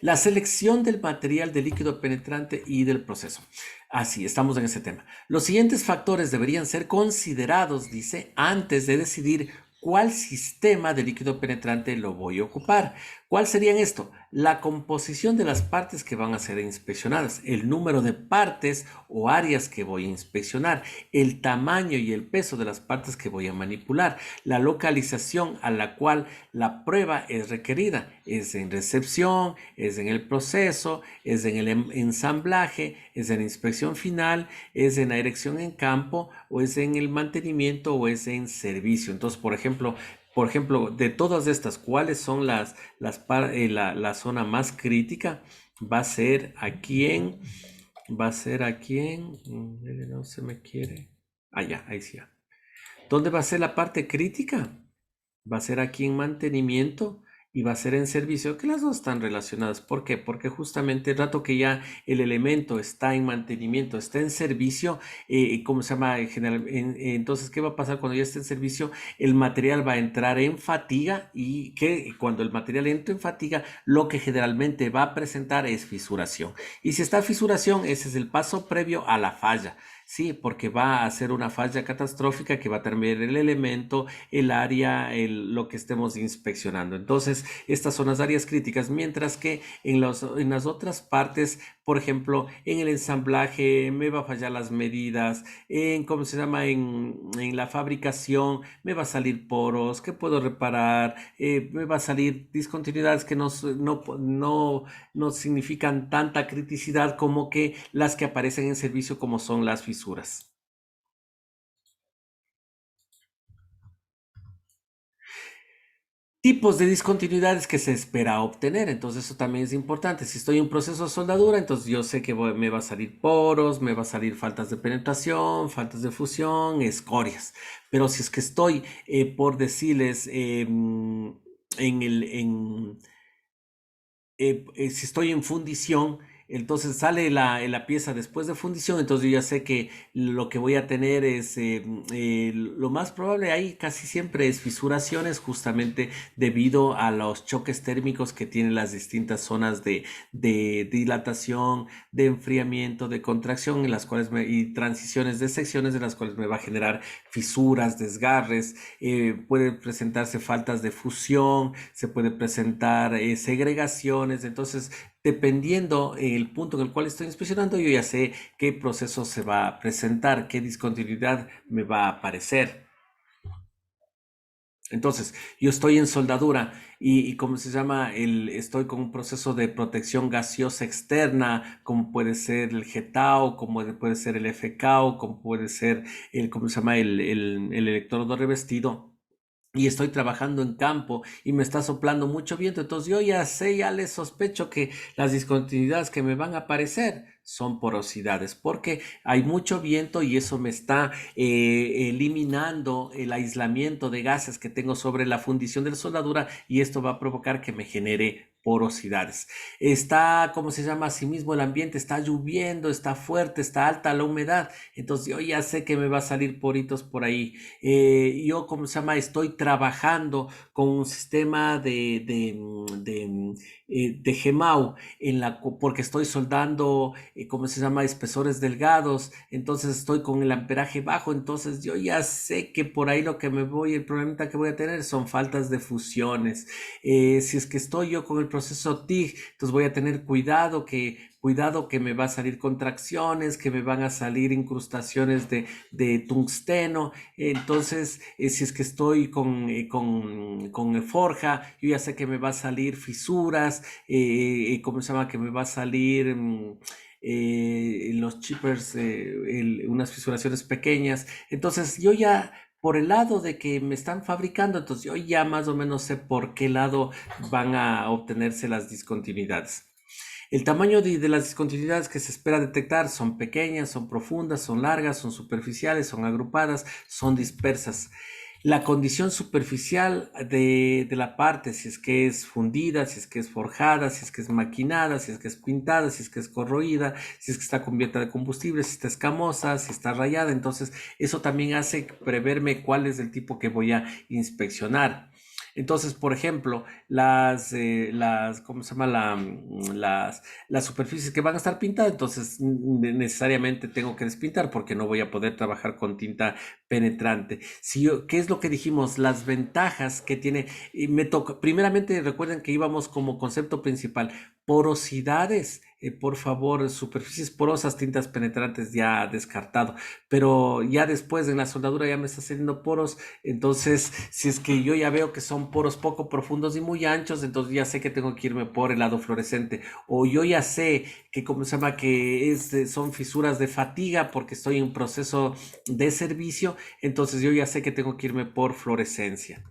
La selección del material de líquido penetrante y del proceso. Así, estamos en ese tema. Los siguientes factores deberían ser considerados, dice, antes de decidir cuál sistema de líquido penetrante lo voy a ocupar. ¿Cuál serían esto? La composición de las partes que van a ser inspeccionadas, el número de partes o áreas que voy a inspeccionar, el tamaño y el peso de las partes que voy a manipular, la localización a la cual la prueba es requerida, es en recepción, es en el proceso, es en el ensamblaje, es en la inspección final, es en la erección en campo o es en el mantenimiento o es en servicio. Entonces, por ejemplo, de todas estas, ¿cuáles son la zona más crítica? Va a ser aquí no se me quiere. Ah, ya, ahí sí. ¿Dónde va a ser la parte crítica? Va a ser aquí en mantenimiento y va a ser en servicio, que las dos están relacionadas. ¿Por qué? Porque justamente el rato que ya el elemento está en mantenimiento, está en servicio, ¿cómo se llama? Entonces, ¿qué va a pasar cuando ya esté en servicio? El material va a entrar en fatiga y que cuando el material entra en fatiga, lo que generalmente va a presentar es fisuración. Y si está fisuración, ese es el paso previo a la falla. Sí, porque va a ser una falla catastrófica que va a terminar el elemento, el área, lo que estemos inspeccionando. Entonces, estas son las áreas críticas, mientras que en las otras partes, por ejemplo, en el ensamblaje me va a fallar las medidas, ¿cómo se llama? En la fabricación me va a salir poros, que puedo reparar, me va a salir discontinuidades que no significan tanta criticidad como que las que aparecen en servicio como son las fisuras. Tipos de discontinuidades que se espera obtener, entonces eso también es importante. Si estoy en proceso de soldadura, entonces yo sé que me va a salir poros, me va a salir faltas de penetración, faltas de fusión, escorias. Pero si es que estoy, por decirles, si estoy en fundición, entonces sale la pieza después de fundición, entonces yo ya sé que lo que voy a tener es, lo más probable ahí casi siempre es fisuraciones, justamente debido a los choques térmicos que tienen las distintas zonas de dilatación, de enfriamiento, de contracción, en las cuales y transiciones de secciones, en las cuales me va a generar fisuras, desgarres, pueden presentarse faltas de fusión, se puede presentar segregaciones, entonces dependiendo el punto en el cual estoy inspeccionando, yo ya sé qué proceso se va a presentar, qué discontinuidad me va a aparecer. Entonces, yo estoy en soldadura y ¿cómo se llama? Estoy con un proceso de protección gaseosa externa, como puede ser el GTAO, como puede ser el FKO, como puede ser ¿cómo se llama? El electrodo revestido. Y estoy trabajando en campo y me está soplando mucho viento, entonces yo ya sé, ya les sospecho que las discontinuidades que me van a aparecer son porosidades, porque hay mucho viento y eso me está eliminando el aislamiento de gases que tengo sobre la fundición de la soldadura y esto va a provocar que me genere porosidades. Está, ¿cómo se llama? Asimismo el ambiente está lloviendo, está fuerte, está alta la humedad, entonces yo ya sé que me va a salir poritos por ahí. Yo, ¿cómo se llama? Estoy trabajando con un sistema de GEMAU porque estoy soldando, ¿cómo se llama? Espesores delgados, entonces estoy con el amperaje bajo, entonces yo ya sé que por ahí lo que me voy, el problema que voy a tener son faltas de fusiones. Si es que estoy yo con el proceso TIG, entonces voy a tener cuidado que me va a salir contracciones, que me van a salir incrustaciones de tungsteno. Entonces, si es que estoy con forja, yo ya sé que me va a salir fisuras, ¿cómo se llama? Que me va a salir los chippers, unas fisuraciones pequeñas. Entonces, yo ya por el lado de que me están fabricando, entonces yo ya más o menos sé por qué lado van a obtenerse las discontinuidades. El tamaño de las discontinuidades que se espera detectar son pequeñas, son profundas, son largas, son superficiales, son agrupadas, son dispersas. La condición superficial de la parte, si es que es fundida, si es que es forjada, si es que es maquinada, si es que es pintada, si es que es corroída, si es que está cubierta de combustible, si está escamosa, si está rayada, entonces eso también hace preverme cuál es el tipo que voy a inspeccionar. Entonces, por ejemplo, ¿cómo se llama? Las superficies que van a estar pintadas, entonces necesariamente tengo que despintar porque no voy a poder trabajar con tinta penetrante. ¿Qué es lo que dijimos? Las ventajas que tiene, y me toca, primeramente recuerden que íbamos como concepto principal, porosidades, por favor, superficies porosas, tintas penetrantes ya descartado, pero ya después en la soldadura ya me está saliendo poros, entonces si es que yo ya veo que son poros poco profundos y muy anchos, entonces ya sé que tengo que irme por el lado fluorescente, o yo ya sé que, ¿cómo se llama? Que son fisuras de fatiga porque estoy en proceso de servicio, entonces yo ya sé que tengo que irme por fluorescencia.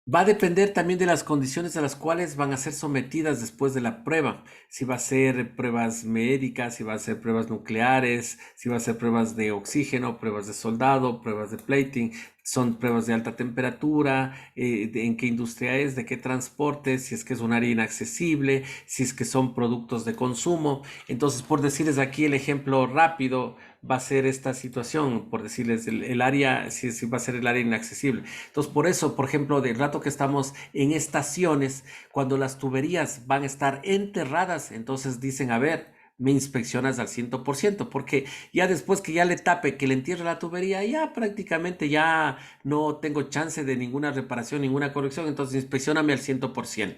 Va a depender también de las condiciones a las cuales van a ser sometidas después de la prueba. Si va a ser pruebas médicas, si va a ser pruebas nucleares, si va a ser pruebas de oxígeno, pruebas de soldado, pruebas de plating. Son pruebas de alta temperatura, en qué industria es, de qué transporte, si es que es un área inaccesible, si es que son productos de consumo. Entonces, por decirles aquí el ejemplo rápido, va a ser esta situación, por decirles el área, si va a ser el área inaccesible. Entonces, por eso, por ejemplo, del rato que estamos en estaciones, cuando las tuberías van a estar enterradas, entonces dicen, a ver, me inspeccionas al 100%, porque ya después que ya le tape, que le entierre la tubería, ya prácticamente ya no tengo chance de ninguna reparación, ninguna corrección, entonces inspeccioname al 100%.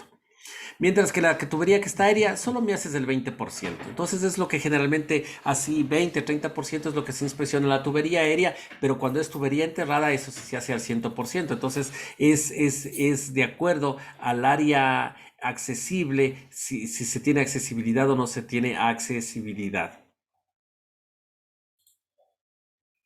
Mientras que la tubería que está aérea solo me haces el 20%. Entonces es lo que generalmente así 20-30% es lo que se inspecciona en la tubería aérea, pero cuando es tubería enterrada eso sí se hace al 100%. Entonces es de acuerdo al área accesible, si se tiene accesibilidad o no se tiene accesibilidad.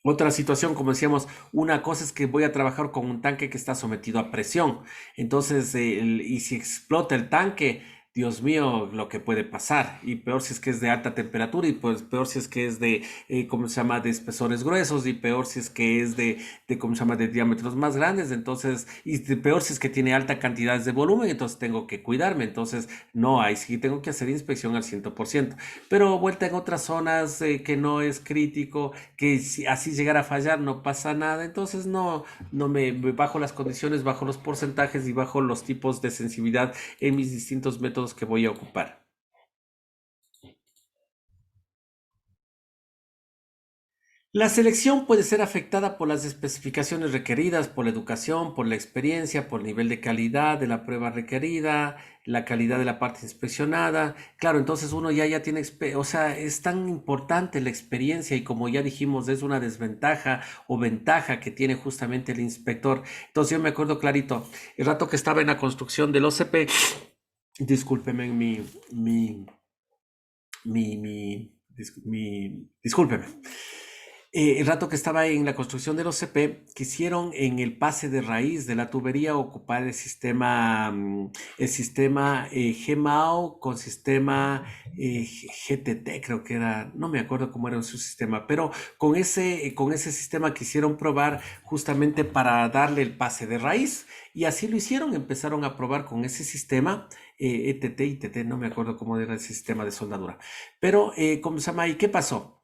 Otra situación, como decíamos, una cosa es que voy a trabajar con un tanque que está sometido a presión. Entonces, y si explota el tanque, Dios mío, lo que puede pasar. Y peor si es que es de alta temperatura, y pues peor si es que es de, ¿cómo se llama?, de espesores gruesos, y peor si es que es ¿cómo se llama?, de diámetros más grandes. Entonces, peor si es que tiene alta cantidad de volumen, entonces tengo que cuidarme. Entonces, no, ahí sí tengo que hacer inspección al 100%. Pero vuelta en otras zonas que no es crítico, que si así llegara a fallar, no pasa nada. Entonces, no me bajo las condiciones, bajo los porcentajes y bajo los tipos de sensibilidad en mis distintos métodos que voy a ocupar. La selección puede ser afectada por las especificaciones requeridas, por la educación, por la experiencia, por el nivel de calidad de la prueba requerida, la calidad de la parte inspeccionada. Claro, entonces uno ya tiene, o sea, es tan importante la experiencia, y como ya dijimos, es una desventaja o ventaja que tiene justamente el inspector. Entonces yo me acuerdo clarito, el rato que estaba en la construcción del OCP, discúlpeme discúlpeme. El rato que estaba en la construcción del OCP, quisieron en el pase de raíz de la tubería ocupar el sistema GMAO con sistema GTT, creo que era, no me acuerdo cómo era su sistema, pero con ese sistema quisieron probar justamente para darle el pase de raíz. Y así lo hicieron, empezaron a probar con ese sistema, ETT y TT, no me acuerdo cómo era el sistema de soldadura. Pero, ¿cómo se llama? ¿Y qué pasó?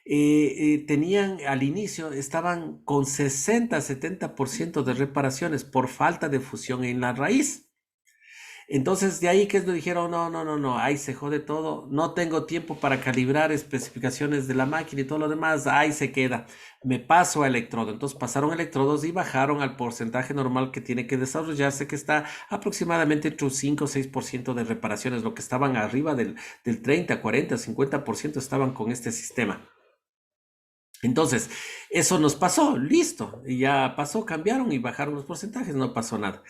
Tenían al inicio, estaban con 60-70% de reparaciones por falta de fusión en la raíz. Entonces, de ahí que lo dijeron, no, no, no, no, ahí se jode todo, no tengo tiempo para calibrar especificaciones de la máquina y todo lo demás, ahí se queda, me paso a electrodo. Entonces pasaron electrodos y bajaron al porcentaje normal que tiene que desarrollarse, que está aproximadamente entre un 5 o 6% de reparaciones. Lo que estaban arriba del 30, 40, 50% estaban con este sistema. Entonces, eso nos pasó, listo, y ya pasó, cambiaron y bajaron los porcentajes, no pasó nada.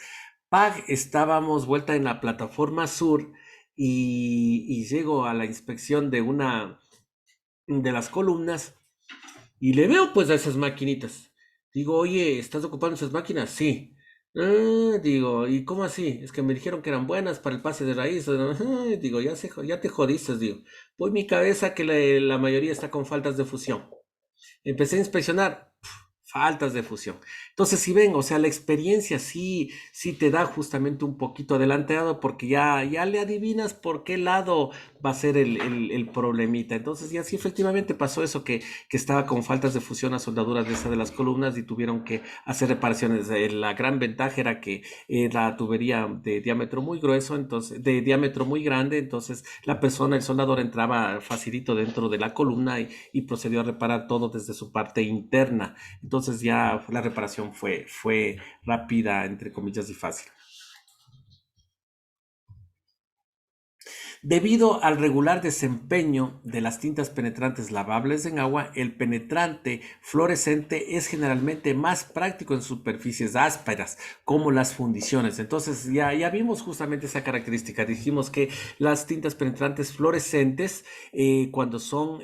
PAG, estábamos vuelta en la plataforma sur, y llego a la inspección de una de las columnas y le veo pues a esas maquinitas. Digo, oye, ¿estás ocupando esas máquinas? Sí. "Ah", digo, ¿y cómo así? Es que me dijeron que eran buenas para el pase de raíz. "Ah", digo, ya te jodiste, digo. Pues mi cabeza que la mayoría está con faltas de fusión. Empecé a inspeccionar, faltas de fusión. Entonces, si ven, o sea, la experiencia sí te da justamente un poquito adelantado, porque ya le adivinas por qué lado va a ser el problemita. Entonces, ya sí efectivamente pasó eso, que estaba con faltas de fusión a soldaduras de esa de las columnas y tuvieron que hacer reparaciones. La gran ventaja era que la tubería de diámetro muy grueso, entonces, de diámetro muy grande, entonces la persona, el soldador, entraba facilito dentro de la columna y procedió a reparar todo desde su parte interna. Entonces ya la reparación fue rápida, entre comillas, y fácil. Debido al regular desempeño de las tintas penetrantes lavables en agua, el penetrante fluorescente es generalmente más práctico en superficies ásperas, como las fundiciones. Entonces ya vimos justamente esa característica. Dijimos que las tintas penetrantes fluorescentes, cuando son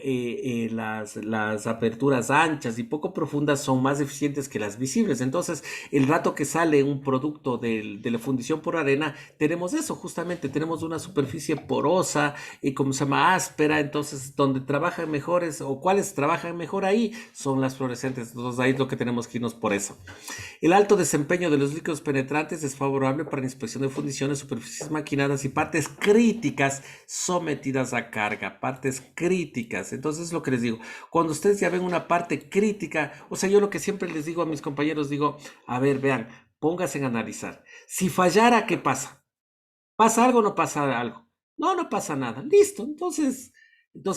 las aperturas anchas y poco profundas, son más eficientes que las visibles. Entonces, el rato que sale un producto de la fundición por arena, tenemos eso, justamente, tenemos una superficie porosa y como se llama áspera. Entonces donde trabajan mejores, o cuáles trabajan mejor ahí, son las fluorescentes. Entonces ahí es lo que tenemos que irnos por eso. El alto desempeño de los líquidos penetrantes es favorable para la inspección de fundiciones, superficies maquinadas y partes críticas sometidas a carga, partes críticas. Entonces es lo que les digo, cuando ustedes ya ven una parte crítica, o sea, yo lo que siempre les digo a mis compañeros, digo, a ver, vean, pónganse a analizar. Si fallara, ¿qué pasa? ¿Pasa algo o no pasa algo? No, no pasa nada. Listo. Entonces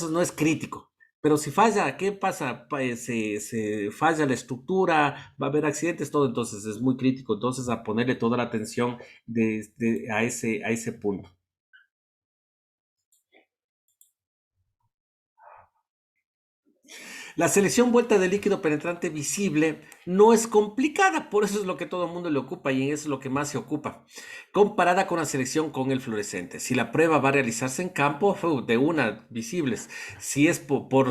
no es crítico. Pero si falla, ¿qué pasa? Pues, se falla la estructura, va a haber accidentes, todo. Entonces es muy crítico. Entonces, a ponerle toda la atención a ese punto. La selección vuelta de líquido penetrante visible no es complicada, por eso es lo que todo el mundo le ocupa y eso es lo que más se ocupa. Comparada con la selección con el fluorescente. Si la prueba va a realizarse en campo, de una, visibles. Si es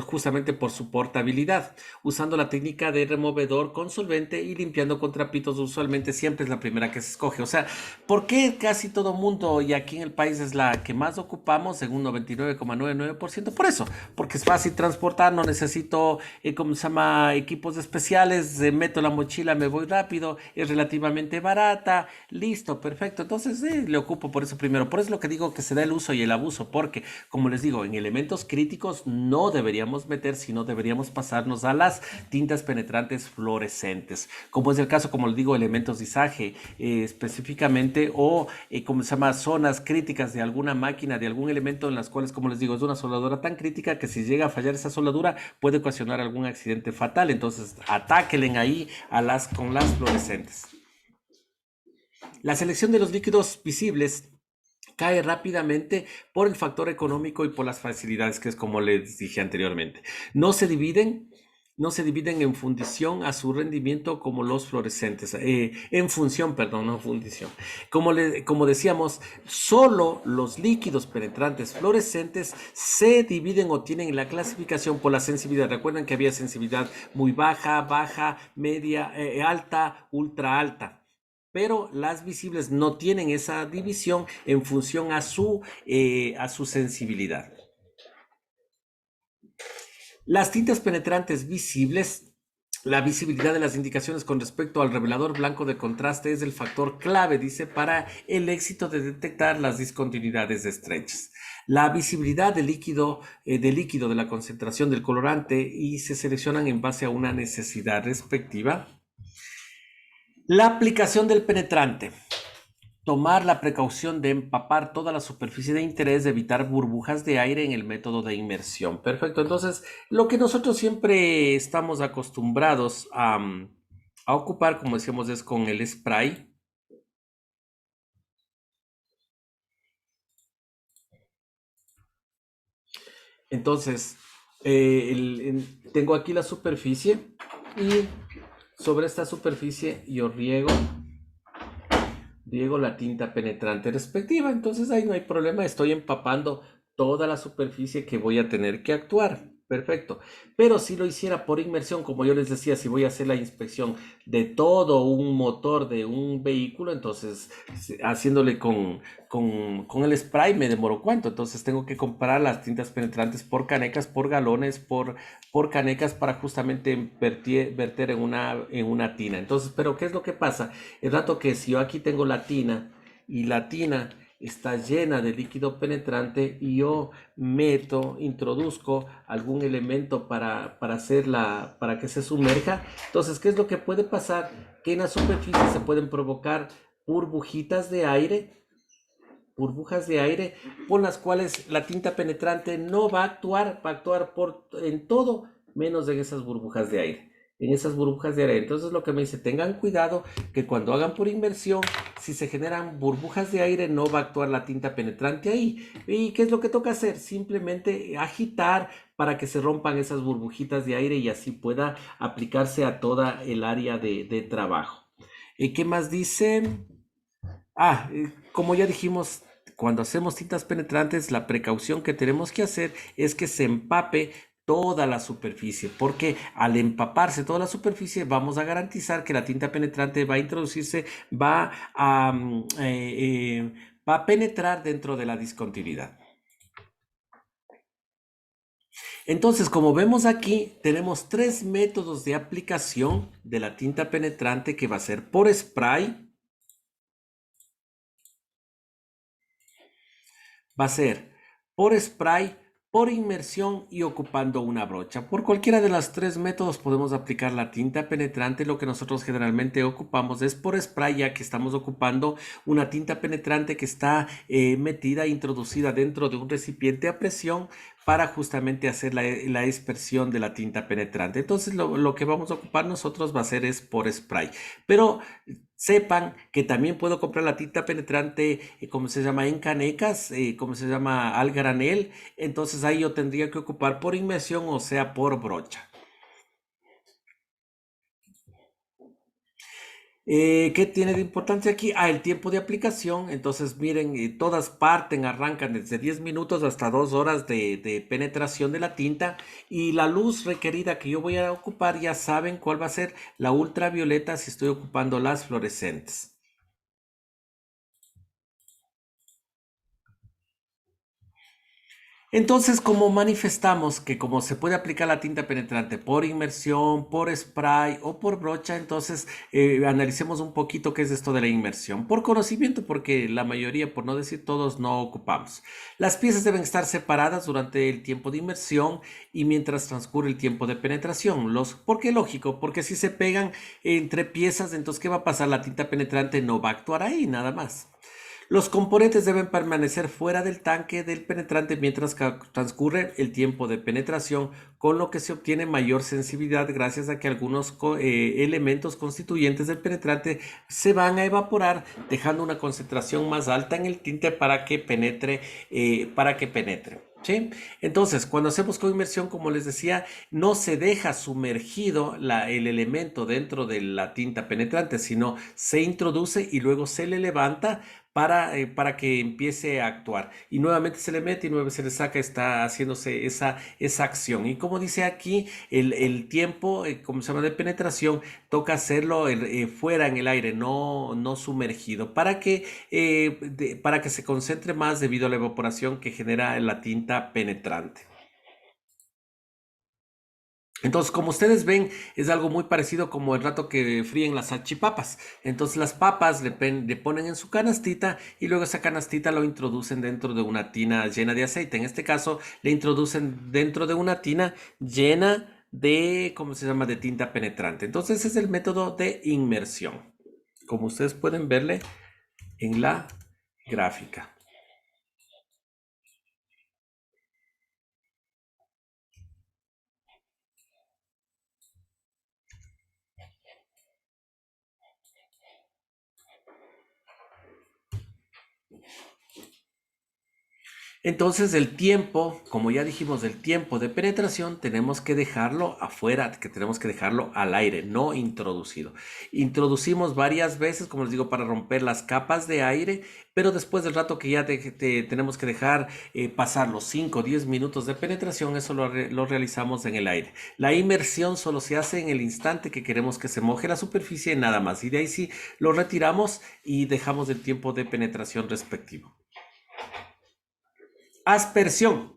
justamente por su portabilidad, usando la técnica de removedor con solvente y limpiando con trapitos, usualmente siempre es la primera que se escoge. O sea, ¿por qué casi todo mundo y aquí en el país es la que más ocupamos, según 99,99%? Por eso, porque es fácil transportar, no necesito, ¿cómo se llama? Equipos especiales, meto la mochila, me voy rápido, es relativamente barata, listo, perfecto. Entonces, le ocupo por eso primero. Por eso es lo que digo que se da el uso y el abuso, porque, como les digo, en elementos críticos no deberíamos meter, sino deberíamos pasarnos a las tintas penetrantes fluorescentes, como es el caso, como les digo, elementos de izaje específicamente, o como se llama, zonas críticas de alguna máquina, de algún elemento en las cuales, como les digo, es una soldadura tan crítica que si llega a fallar esa soldadura puede ocasionar algún accidente fatal. Entonces, atáquenle ahí con las fluorescentes. La selección de los líquidos visibles cae rápidamente por el factor económico y por las facilidades, que es como les dije anteriormente. No se dividen, no se dividen en fundición a su rendimiento como los fluorescentes, en función, perdón, no fundición. Como decíamos, solo los líquidos penetrantes fluorescentes se dividen o tienen la clasificación por la sensibilidad. Recuerden que había sensibilidad muy baja, baja, media, alta, ultra alta, pero las visibles no tienen esa división en función a su sensibilidad. Las tintas penetrantes visibles, la visibilidad de las indicaciones con respecto al revelador blanco de contraste es el factor clave, dice, para el éxito de detectar las discontinuidades estrechas. La visibilidad del líquido de la concentración del colorante y se seleccionan en base a una necesidad respectiva. La aplicación del penetrante. Tomar la precaución de empapar toda la superficie de interés, de evitar burbujas de aire en el método de inmersión. Perfecto. Entonces, lo que nosotros siempre estamos acostumbrados a ocupar, como decíamos, es con el spray. Entonces, tengo aquí la superficie y sobre esta superficie yo riego la tinta penetrante respectiva. Entonces ahí no hay problema, estoy empapando toda la superficie que voy a tener que actuar. Perfecto. Pero si lo hiciera por inmersión, como yo les decía, si voy a hacer la inspección de todo un motor de un vehículo, entonces haciéndole con el spray me demoro cuánto. Entonces tengo que comprar las tintas penetrantes por canecas, por galones, por canecas para justamente verter en una tina. Entonces, pero ¿qué es lo que pasa? El rato que si yo aquí tengo la tina y la tina está llena de líquido penetrante y yo introduzco algún elemento para que se sumerja, entonces, ¿qué es lo que puede pasar? Que en la superficie se pueden provocar burbujitas de aire, por las cuales la tinta penetrante no va a actuar, va a actuar en todo menos en esas burbujas de aire. Entonces lo que me dice, tengan cuidado que cuando hagan por inmersión, si se generan burbujas de aire, no va a actuar la tinta penetrante ahí. ¿Y qué es lo que toca hacer? Simplemente agitar para que se rompan esas burbujitas de aire y así pueda aplicarse a toda el área de trabajo. ¿Qué más dicen? Como ya dijimos, cuando hacemos tintas penetrantes, la precaución que tenemos que hacer es que se empape toda la superficie, porque al empaparse toda la superficie vamos a garantizar que la tinta penetrante va a introducirse, va a penetrar dentro de la discontinuidad. Entonces, como vemos aquí, tenemos tres métodos de aplicación de la tinta penetrante, que va a ser por spray, va a ser por spray, por inmersión y ocupando una brocha. Por cualquiera de los tres métodos podemos aplicar la tinta penetrante. Lo que nosotros generalmente ocupamos es por spray, ya que estamos ocupando una tinta penetrante que está introducida dentro de un recipiente a presión para justamente hacer la dispersión de la tinta penetrante. Entonces lo que vamos a ocupar nosotros va a ser es por spray. Pero sepan que también puedo comprar la tinta penetrante, como se llama, en canecas, como se llama, al granel. Entonces ahí yo tendría que ocupar por inmersión, o sea, por brocha. ¿Qué tiene de importancia aquí? Ah, el tiempo de aplicación. Entonces, miren, todas parten, arrancan desde 10 minutos hasta 2 horas de penetración de la tinta. Y la luz requerida que yo voy a ocupar, ya saben cuál va a ser la ultravioleta si estoy ocupando las fluorescentes. Entonces, como manifestamos que como se puede aplicar la tinta penetrante por inmersión, por spray o por brocha, entonces analicemos un poquito qué es esto de la inmersión. Por conocimiento, porque la mayoría, por no decir todos, no ocupamos. Las piezas deben estar separadas durante el tiempo de inmersión y mientras transcurre el tiempo de penetración. ¿Por qué? Lógico, porque si se pegan entre piezas, entonces ¿qué va a pasar? La tinta penetrante no va a actuar ahí, nada más. Los componentes deben permanecer fuera del tanque del penetrante mientras transcurre el tiempo de penetración, con lo que se obtiene mayor sensibilidad gracias a que algunos elementos constituyentes del penetrante se van a evaporar, dejando una concentración más alta en el tinte para que penetre, ¿sí? Entonces, cuando hacemos con inmersión, como les decía, no se deja sumergido el elemento dentro de la tinta penetrante, sino se introduce y luego se le levanta para que empiece a actuar. Y nuevamente se le mete y nuevamente se le saca, está haciéndose esa acción. Y como dice aquí, el tiempo, como se llama, de penetración, toca hacerlo fuera en el aire, no sumergido, para que se concentre más debido a la evaporación que genera la tinta penetrante. Entonces, como ustedes ven, es algo muy parecido como el rato que fríen las salchipapas. Entonces, las papas le ponen en su canastita y luego esa canastita lo introducen dentro de una tina llena de aceite. En este caso, le introducen dentro de una tina llena de, ¿cómo se llama?, de tinta penetrante. Entonces, ese es el método de inmersión, como ustedes pueden verle en la gráfica. Entonces el tiempo, como ya dijimos, el tiempo de penetración tenemos que dejarlo afuera, que tenemos que dejarlo al aire, no introducido. Introducimos varias veces, como les digo, para romper las capas de aire, pero después del rato que ya tenemos que dejar pasar los 5 o 10 minutos de penetración, eso lo realizamos en el aire. La inmersión solo se hace en el instante que queremos que se moje la superficie, nada más. Y de ahí sí lo retiramos y dejamos el tiempo de penetración respectivo. Aspersión.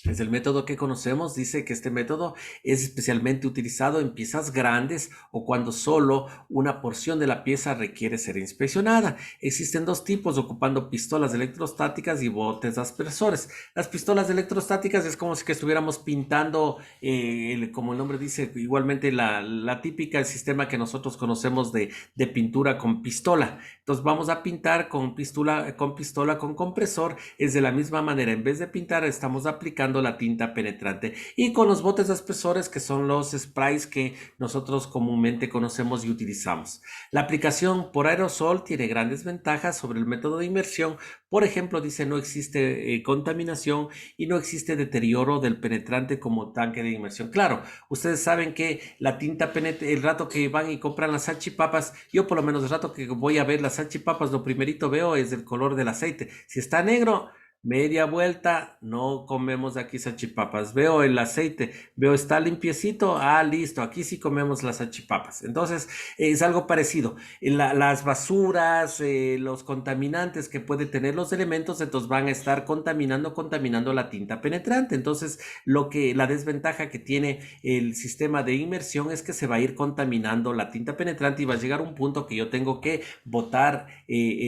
Es el método que conocemos. Dice que este método es especialmente utilizado en piezas grandes o cuando solo una porción de la pieza requiere ser inspeccionada. Existen dos tipos, ocupando pistolas electrostáticas y botes aspersores. Las pistolas electrostáticas es como si que estuviéramos pintando, como el nombre dice, igualmente la típica, el sistema que nosotros conocemos de pintura con pistola. Entonces vamos a pintar con pistola, con compresor. Es de la misma manera, en vez de pintar estamos aplicando la tinta penetrante, y con los botes aspersores, que son los sprays que nosotros comúnmente conocemos y utilizamos. La aplicación por aerosol tiene grandes ventajas sobre el método de inmersión. Por ejemplo, dice, no existe contaminación y no existe deterioro del penetrante como tanque de inmersión. Claro, ustedes saben que la tinta penetrante, el rato que van y compran las salchipapas, yo por lo menos el rato que voy a ver las salchipapas, lo primerito veo es el color del aceite. Si está negro, media vuelta, no comemos aquí salchipapas. Veo el aceite, veo está limpiecito, listo, aquí sí comemos las salchipapas. Entonces, es algo parecido. Las basuras, los contaminantes que puede tener los elementos, entonces van a estar contaminando la tinta penetrante. Entonces, la desventaja que tiene el sistema de inmersión es que se va a ir contaminando la tinta penetrante y va a llegar un punto que yo tengo que botar,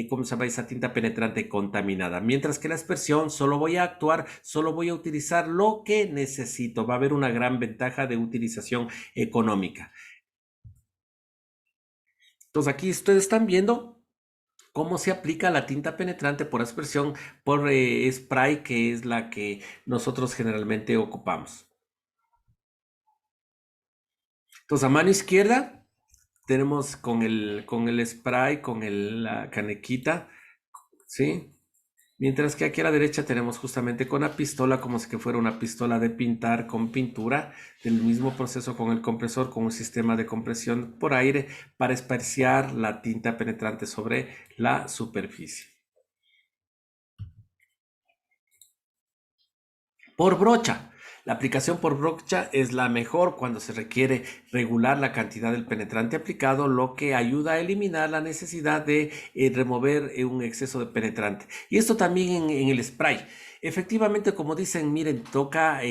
¿cómo se llama?, esa tinta penetrante contaminada. Mientras que la aspersión solo voy a utilizar lo que necesito. Va a haber una gran ventaja de utilización económica. Entonces aquí ustedes están viendo cómo se aplica la tinta penetrante por aspersión, por spray, que es la que nosotros generalmente ocupamos. Entonces a mano izquierda tenemos con el spray, con la canequita, ¿sí? Mientras que aquí a la derecha tenemos justamente con la pistola, como si que fuera una pistola de pintar con pintura, del mismo proceso con el compresor, con un sistema de compresión por aire para esparciar la tinta penetrante sobre la superficie. Por brocha. La aplicación por brocha es la mejor cuando se requiere regular la cantidad del penetrante aplicado, lo que ayuda a eliminar la necesidad de remover un exceso de penetrante. Y esto también en el spray. Efectivamente, como dicen, miren, toca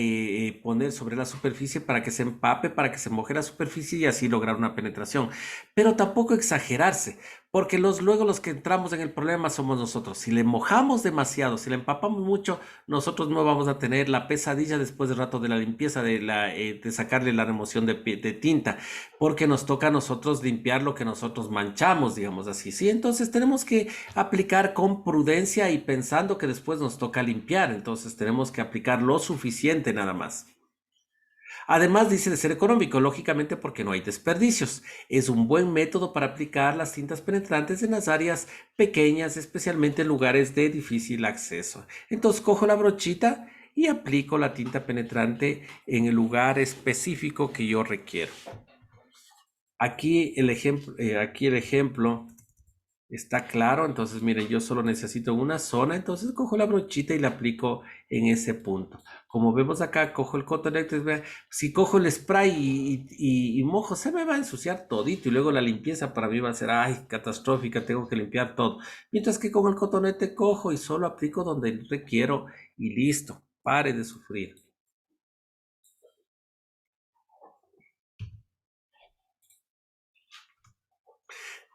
poner sobre la superficie para que se empape, para que se moje la superficie y así lograr una penetración. Pero tampoco exagerarse, porque luego los que entramos en el problema somos nosotros. Si le mojamos demasiado, si le empapamos mucho, nosotros no vamos a tener la pesadilla después del rato de la limpieza, de sacarle la remoción de tinta, porque nos toca a nosotros limpiar lo que nosotros manchamos, digamos así, ¿sí? Entonces tenemos que aplicar con prudencia y pensando que después nos toca limpiar, entonces tenemos que aplicar lo suficiente nada más. Además dice de ser económico, lógicamente porque no hay desperdicios. Es un buen método para aplicar las tintas penetrantes en las áreas pequeñas, especialmente en lugares de difícil acceso. Entonces cojo la brochita y aplico la tinta penetrante en el lugar específico que yo requiero. Aquí el ejemplo está claro, entonces miren, yo solo necesito una zona, entonces cojo la brochita y la aplico en ese punto. Como vemos acá, cojo el cotonete, si cojo el spray y mojo, se me va a ensuciar todito y luego la limpieza para mí va a ser, ay, catastrófica, tengo que limpiar todo. Mientras que con el cotonete cojo y solo aplico donde requiero y listo, pare de sufrir.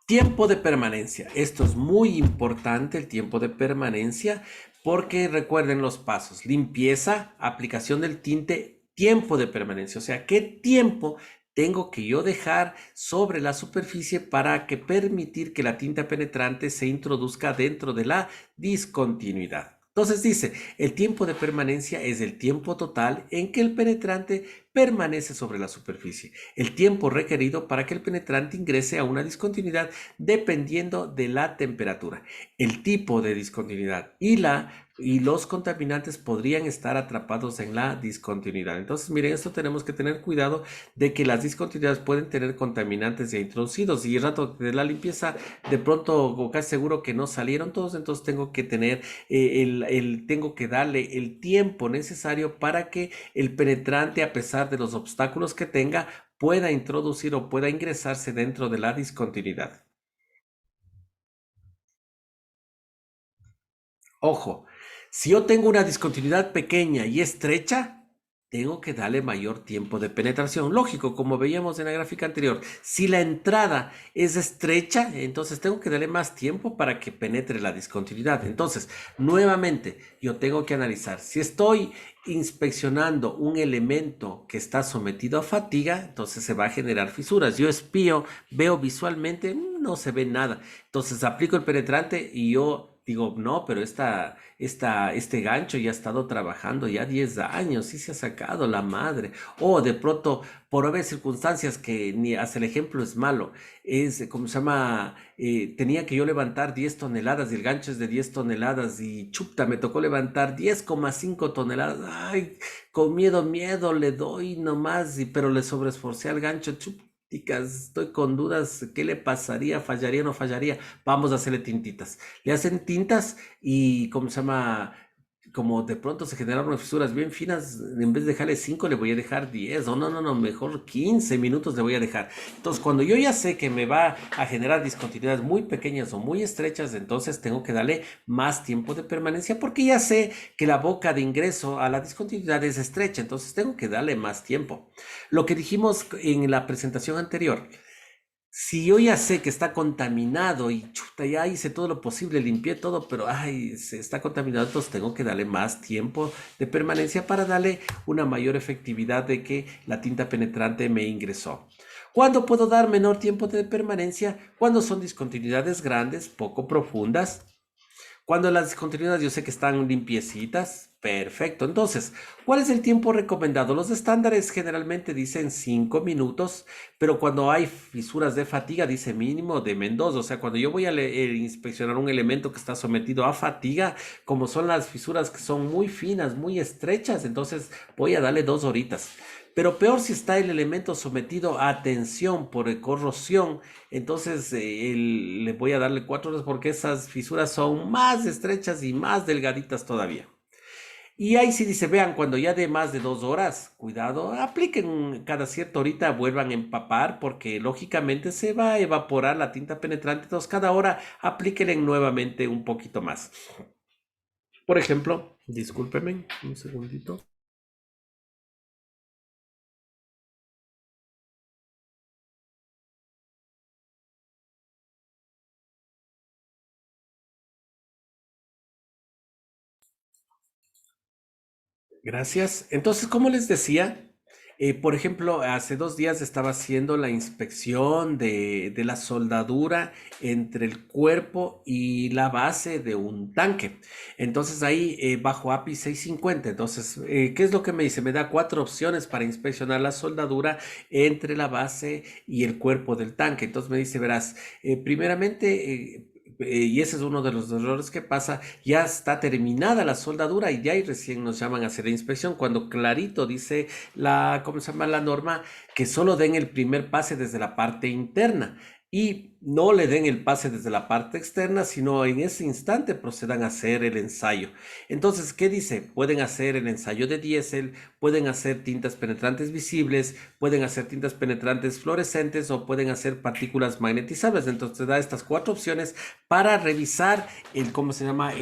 Tiempo de permanencia. Esto es muy importante, el tiempo de permanencia, porque recuerden los pasos. Limpieza, aplicación del tinte, tiempo de permanencia. O sea, ¿qué tiempo tengo que yo dejar sobre la superficie para que permitir que la tinta penetrante se introduzca dentro de la discontinuidad? Entonces dice, el tiempo de permanencia es el tiempo total en que el penetrante permanece sobre la superficie, el tiempo requerido para que el penetrante ingrese a una discontinuidad dependiendo de la temperatura, el tipo de discontinuidad y los contaminantes podrían estar atrapados en la discontinuidad. Entonces, miren, esto tenemos que tener cuidado de que las discontinuidades pueden tener contaminantes ya introducidos y el rato de la limpieza, de pronto, o casi seguro que no salieron todos, entonces tengo que tener, tengo que darle el tiempo necesario para que el penetrante, a pesar de los obstáculos que tenga, pueda introducir o pueda ingresarse dentro de la discontinuidad. Ojo, si yo tengo una discontinuidad pequeña y estrecha, tengo que darle mayor tiempo de penetración. Lógico, como veíamos en la gráfica anterior, si la entrada es estrecha, entonces tengo que darle más tiempo para que penetre la discontinuidad. Entonces, nuevamente, yo tengo que analizar si estoy inspeccionando un elemento que está sometido a fatiga, entonces se va a generar fisuras. Yo espío, veo visualmente, no se ve nada. Entonces aplico el penetrante y yo digo, no, pero este gancho ya ha estado trabajando ya 10 años, sí se ha sacado la madre. O de pronto, por haber circunstancias que ni hace el ejemplo es malo, es, ¿cómo se llama? Tenía que yo levantar 10 toneladas y el gancho es de 10 toneladas y chuta, me tocó levantar 10,5 toneladas. Ay, con miedo le doy nomás, pero le sobreesforcé al gancho, chuta. Estoy con dudas, ¿qué le pasaría? ¿Fallaría o no fallaría? Vamos a hacerle tintitas. Le hacen tintas y, ¿cómo se llama? Como de pronto se generaron fisuras bien finas, en vez de dejarle 5 le voy a dejar 10, o no, mejor 15 minutos le voy a dejar. Entonces, cuando yo ya sé que me va a generar discontinuidades muy pequeñas o muy estrechas, entonces tengo que darle más tiempo de permanencia porque ya sé que la boca de ingreso a la discontinuidad es estrecha, entonces tengo que darle más tiempo. Lo que dijimos en la presentación anterior, si yo ya sé que está contaminado y chuta, ya hice todo lo posible, limpié todo, pero ay, se está contaminado, entonces tengo que darle más tiempo de permanencia para darle una mayor efectividad de que la tinta penetrante me ingresó. ¿Cuándo puedo dar menor tiempo de permanencia? Cuando son discontinuidades grandes, poco profundas. Cuando las discontinuidades yo sé que están limpiecitas, Perfecto. Entonces, ¿cuál es el tiempo recomendado? Los estándares generalmente dicen 5 minutos, pero cuando hay fisuras de fatiga dice mínimo de Mendoza. O sea, cuando yo voy a inspeccionar un elemento que está sometido a fatiga, como son las fisuras que son muy finas, muy estrechas, entonces voy a darle 2 horitas. Pero peor si está el elemento sometido a tensión por corrosión, entonces le voy a darle 4 horas porque esas fisuras son más estrechas y más delgaditas todavía. Y ahí sí dice, vean, cuando ya de más de 2 horas, cuidado, apliquen cada cierta horita, vuelvan a empapar porque lógicamente se va a evaporar la tinta penetrante. Entonces cada hora aplíquenle nuevamente un poquito más. Por ejemplo, discúlpenme un segundito. Gracias. Entonces, como les decía, por ejemplo, hace 2 días estaba haciendo la inspección de la soldadura entre el cuerpo y la base de un tanque. Entonces ahí bajo API 650. Entonces, ¿qué es lo que me dice? Me da 4 opciones para inspeccionar la soldadura entre la base y el cuerpo del tanque. Entonces me dice, verás, primeramente, y ese es uno de los errores que pasa, ya está terminada la soldadura y de ahí recién nos llaman a hacer la inspección, cuando clarito dice ¿cómo se llama la norma? Que solo den el primer pase desde la parte interna y no le den el pase desde la parte externa, sino en ese instante procedan a hacer el ensayo. Entonces, ¿qué dice? Pueden hacer el ensayo de diésel, pueden hacer tintas penetrantes visibles, pueden hacer tintas penetrantes fluorescentes o pueden hacer partículas magnetizables. Entonces, te da estas 4 opciones para revisar ¿cómo se llama?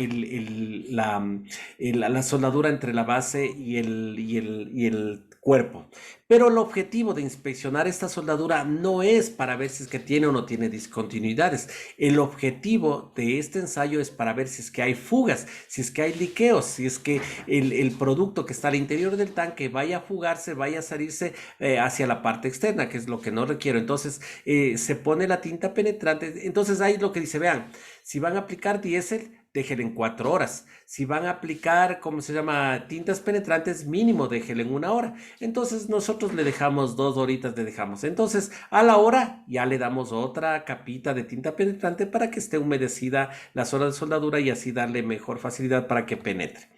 La soldadura entre la base y el cuerpo. Pero el objetivo de inspeccionar esta soldadura no es para ver si es que tiene o no tiene discontinuidades. El objetivo de este ensayo es para ver si es que hay fugas, si es que hay liqueos, si es que el producto que está al interior del tanque vaya a fugarse, vaya a salirse hacia la parte externa, que es lo que no requiero. Entonces se pone la tinta penetrante. Entonces ahí lo que dice, vean, si van a aplicar diésel, déjenle en 4 horas. Si van a aplicar, ¿cómo se llama? Tintas penetrantes, mínimo déjenle en 1 hora. Entonces nosotros le dejamos 2 horitas, le dejamos. Entonces a la hora ya le damos otra capita de tinta penetrante para que esté humedecida la zona de soldadura y así darle mejor facilidad para que penetre.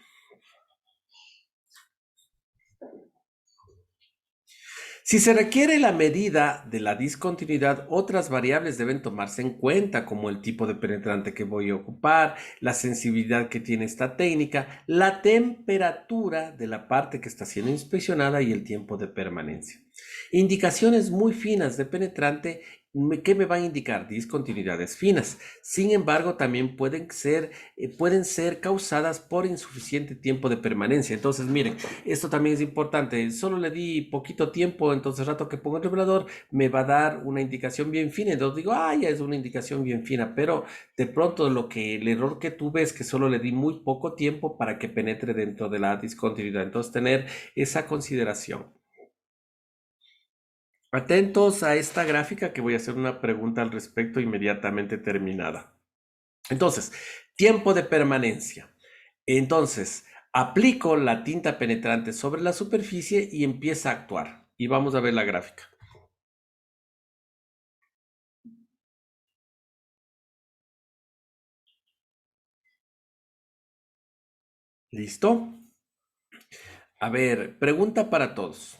Si se requiere la medida de la discontinuidad, otras variables deben tomarse en cuenta, como el tipo de penetrante que voy a ocupar, la sensibilidad que tiene esta técnica, la temperatura de la parte que está siendo inspeccionada y el tiempo de permanencia. Indicaciones muy finas de penetrante que me van a indicar discontinuidades finas. Sin embargo, también pueden ser causadas por insuficiente tiempo de permanencia. Entonces, miren, esto también es importante. Solo le di poquito tiempo, entonces el rato que pongo el revelador me va a dar una indicación bien fina. Entonces digo, ya es una indicación bien fina, pero de pronto el error que tuve es que solo le di muy poco tiempo para que penetre dentro de la discontinuidad. Entonces, tener esa consideración. Atentos a esta gráfica que voy a hacer una pregunta al respecto inmediatamente terminada. Entonces, tiempo de permanencia. Entonces, aplico la tinta penetrante sobre la superficie y empieza a actuar. Y vamos a ver la gráfica. ¿Listo? A ver, pregunta para todos.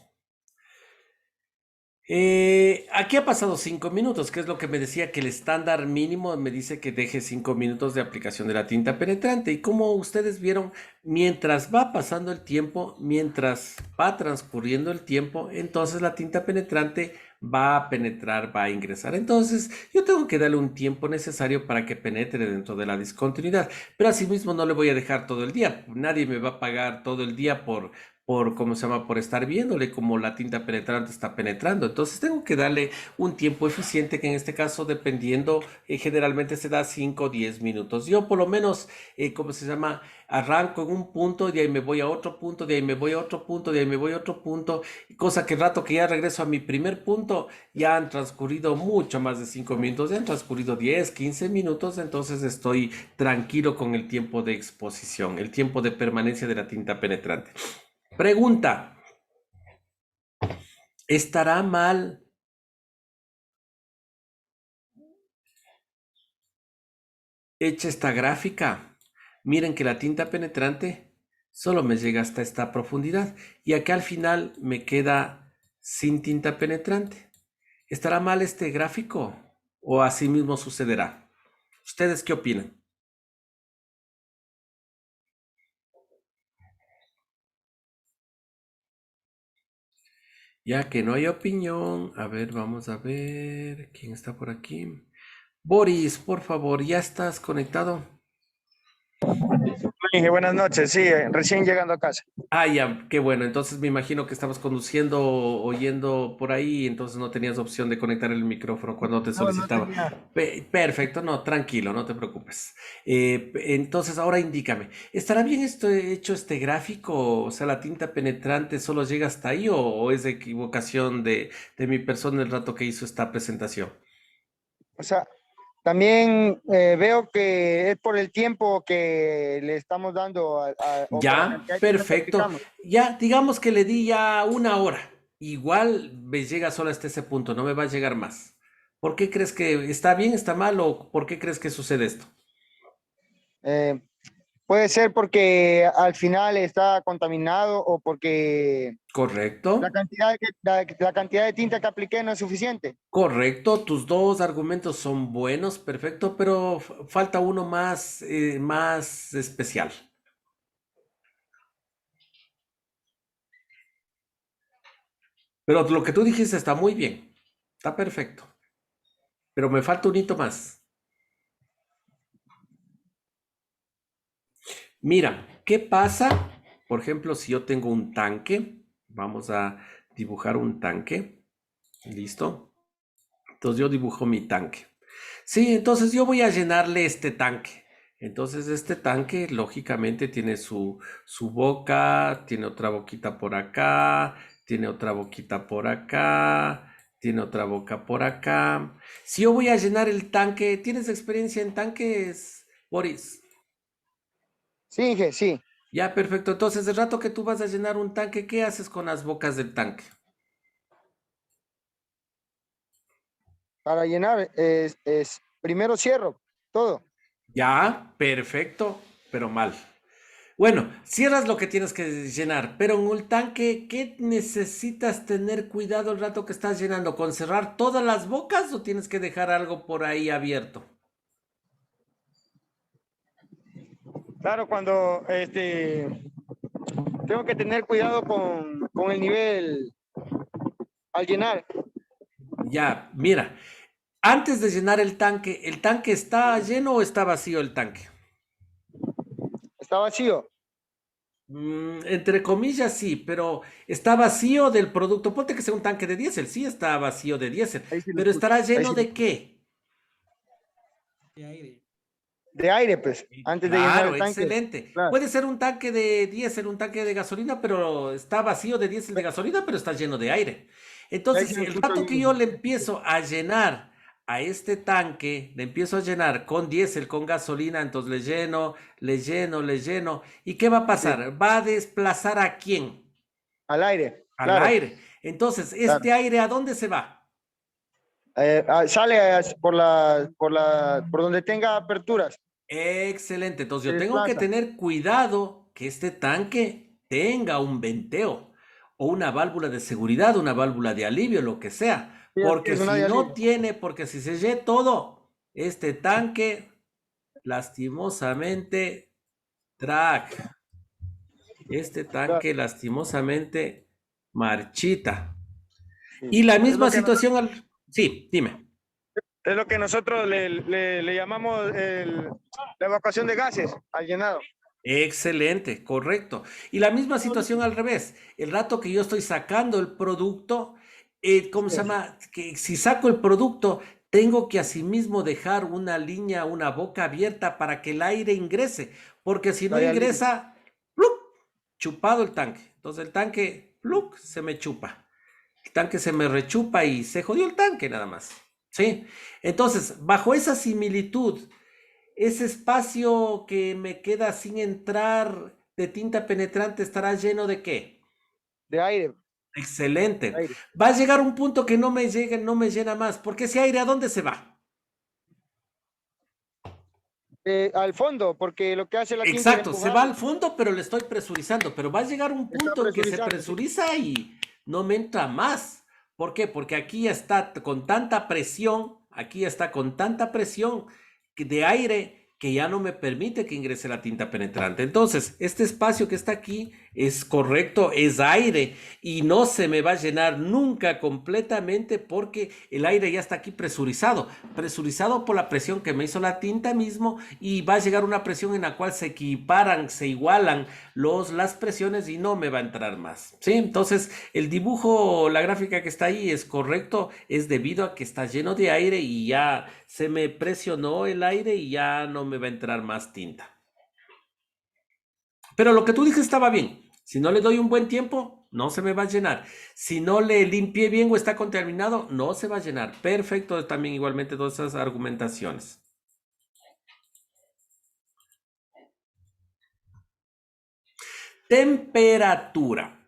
Aquí ha pasado 5 minutos, que es lo que me decía que el estándar mínimo me dice que deje 5 minutos de aplicación de la tinta penetrante. Y como ustedes vieron, mientras va pasando el tiempo, mientras va transcurriendo el tiempo, entonces la tinta penetrante va a penetrar, va a ingresar. Entonces yo tengo que darle un tiempo necesario para que penetre dentro de la discontinuidad. Pero asimismo no le voy a dejar todo el día. Nadie me va a pagar todo el día por, ¿cómo se llama? Por estar viéndole cómo la tinta penetrante está penetrando. Entonces tengo que darle un tiempo eficiente que en este caso, dependiendo, generalmente se da 5 o 10 minutos. Yo por lo menos, ¿cómo se llama? Arranco en un punto, de ahí me voy a otro punto, de ahí me voy a otro punto, de ahí me voy a otro punto, cosa que el rato que ya regreso a mi primer punto, ya han transcurrido mucho más de 5 minutos, ya han transcurrido 10, 15 minutos, entonces estoy tranquilo con el tiempo de exposición, el tiempo de permanencia de la tinta penetrante. Pregunta, ¿estará mal hecha esta gráfica? Miren que la tinta penetrante solo me llega hasta esta profundidad y acá al final me queda sin tinta penetrante. ¿Estará mal este gráfico o así mismo sucederá? ¿Ustedes qué opinan? Ya que no hay opinión, a ver, vamos a ver quién está por aquí. Boris, por favor, ¿ya estás conectado? Inge, buenas noches, sí, recién llegando a casa. Ah, ya, qué bueno. Entonces me imagino que estabas conduciendo o yendo por ahí, entonces no tenías opción de conectar el micrófono cuando te No, no solicitaba. tenía. Perfecto, no, tranquilo, no te preocupes. Entonces ahora indícame, ¿estará bien esto hecho este gráfico? O sea, la tinta penetrante solo llega hasta ahí o es de equivocación de mi persona el rato que hizo esta presentación? O sea, también veo que es por el tiempo que le estamos dando o por la Ya, cantidad de tiempo que perfecto. aplicamos. Ya, digamos que le di ya una hora. Igual me llega solo hasta ese punto, no me va a llegar más. ¿Por qué crees que está bien, está mal o por qué crees que sucede esto? Eh, Puede ser porque al final está contaminado o porque Correcto, la cantidad de tinta que apliqué no es suficiente. correcto. Tus dos argumentos son buenos, perfecto, pero falta uno más, más especial. Pero lo que tú dijiste está muy bien, está perfecto, pero me falta un hito más. Mira, ¿qué pasa? Por ejemplo, si yo tengo un tanque, vamos a dibujar un tanque, ¿listo? Entonces yo dibujo mi tanque. Sí, entonces yo voy a llenarle este tanque. Entonces este tanque lógicamente tiene su boca, tiene otra boquita por acá, tiene otra boquita por acá, tiene otra boca por acá. Si yo voy a llenar el tanque, ¿tienes experiencia en tanques, Boris? Sí, Inge, sí. Ya, perfecto. Entonces, el rato que tú vas a llenar un tanque, ¿qué haces con las bocas del tanque? Para llenar primero cierro todo. Ya, perfecto, pero mal. Bueno, cierras lo que tienes que llenar, pero en el tanque, ¿qué necesitas tener cuidado el rato que estás llenando? ¿Con cerrar todas las bocas o tienes que dejar algo por ahí abierto? Claro, cuando tengo que tener cuidado con el nivel al llenar. Ya, mira, antes de llenar ¿el tanque está lleno o está vacío el tanque? Está vacío. Entre comillas, sí, pero está vacío del producto. Ponte que sea un tanque de diésel, sí está vacío de diésel, Ahí sí lo pero escucho. ¿estará Ahí lleno sí lo de escucho. qué? De aire, pues, antes de llenar Claro, el tanque. excelente. Claro. Puede ser un tanque de diésel, un tanque de gasolina, pero está vacío de diésel de gasolina, pero está lleno de aire. Ahí sí Entonces, lo el escucho rato que yo bien. le empiezo a llenar a este tanque, le empiezo a llenar con diésel, con gasolina, entonces le lleno, le lleno, le lleno. ¿Y qué va a Sí, pasar? ¿Va a desplazar a quién? al aire, Al claro, aire. Entonces, claro. ¿este aire a dónde se va? Sale por donde tenga aperturas, Excelente. Entonces, se yo tengo que desplaza. tener cuidado que este tanque tenga un venteo o una válvula de seguridad, una válvula de alivio, lo que sea. Sí, así Porque es, una si de no alivio. tiene, porque si se llena todo, este tanque, lastimosamente, track. Este Claro, tanque, lastimosamente, marchita. sí. Y la misma situación al... Sí, dime. Es lo que nosotros le llamamos la evacuación de gases al llenado. Excelente, correcto. Y la misma situación al revés. El rato que yo estoy sacando el producto, ¿cómo se Sí, llama? Que si saco el producto, tengo que asimismo dejar una línea, una boca abierta para que el aire ingrese, porque si no vaya libre. ingresa, ¡pluc! Chupado el tanque. Entonces el tanque, ¡pluc! Se me chupa. El tanque se me rechupa y se jodió el tanque nada más. ¿Sí? Entonces, bajo esa similitud, ese espacio que me queda sin entrar de tinta penetrante estará lleno de ¿qué? De aire, Excelente. aire. Va a llegar un punto que no me llegue, no me llena más, porque ese aire ¿a dónde se va? Al fondo, porque lo que hace la tinta es Exacto, se va empujarlo, al fondo, pero le estoy presurizando, pero va a llegar un está punto en que se presurizando, sí. presuriza y no me entra más. ¿Por qué? Porque aquí ya está con tanta presión, aquí ya está con tanta presión de aire que ya no me permite que ingrese la tinta penetrante. Entonces, este espacio que está aquí es correcto, es aire y no se me va a llenar nunca completamente porque el aire ya está aquí presurizado por la presión que me hizo la tinta mismo y va a llegar una presión en la cual se equiparan, se igualan las presiones y no me va a entrar más. ¿Sí? Entonces, el dibujo, la gráfica que está ahí es correcto, es debido a que está lleno de aire y ya se me presionó el aire y ya no me va a entrar más tinta. Pero lo que tú dices estaba bien. Si no le doy un buen tiempo, no se me va a llenar. Si no le limpié bien o está contaminado, no se va a llenar. Perfecto, también igualmente todas esas argumentaciones. Temperatura.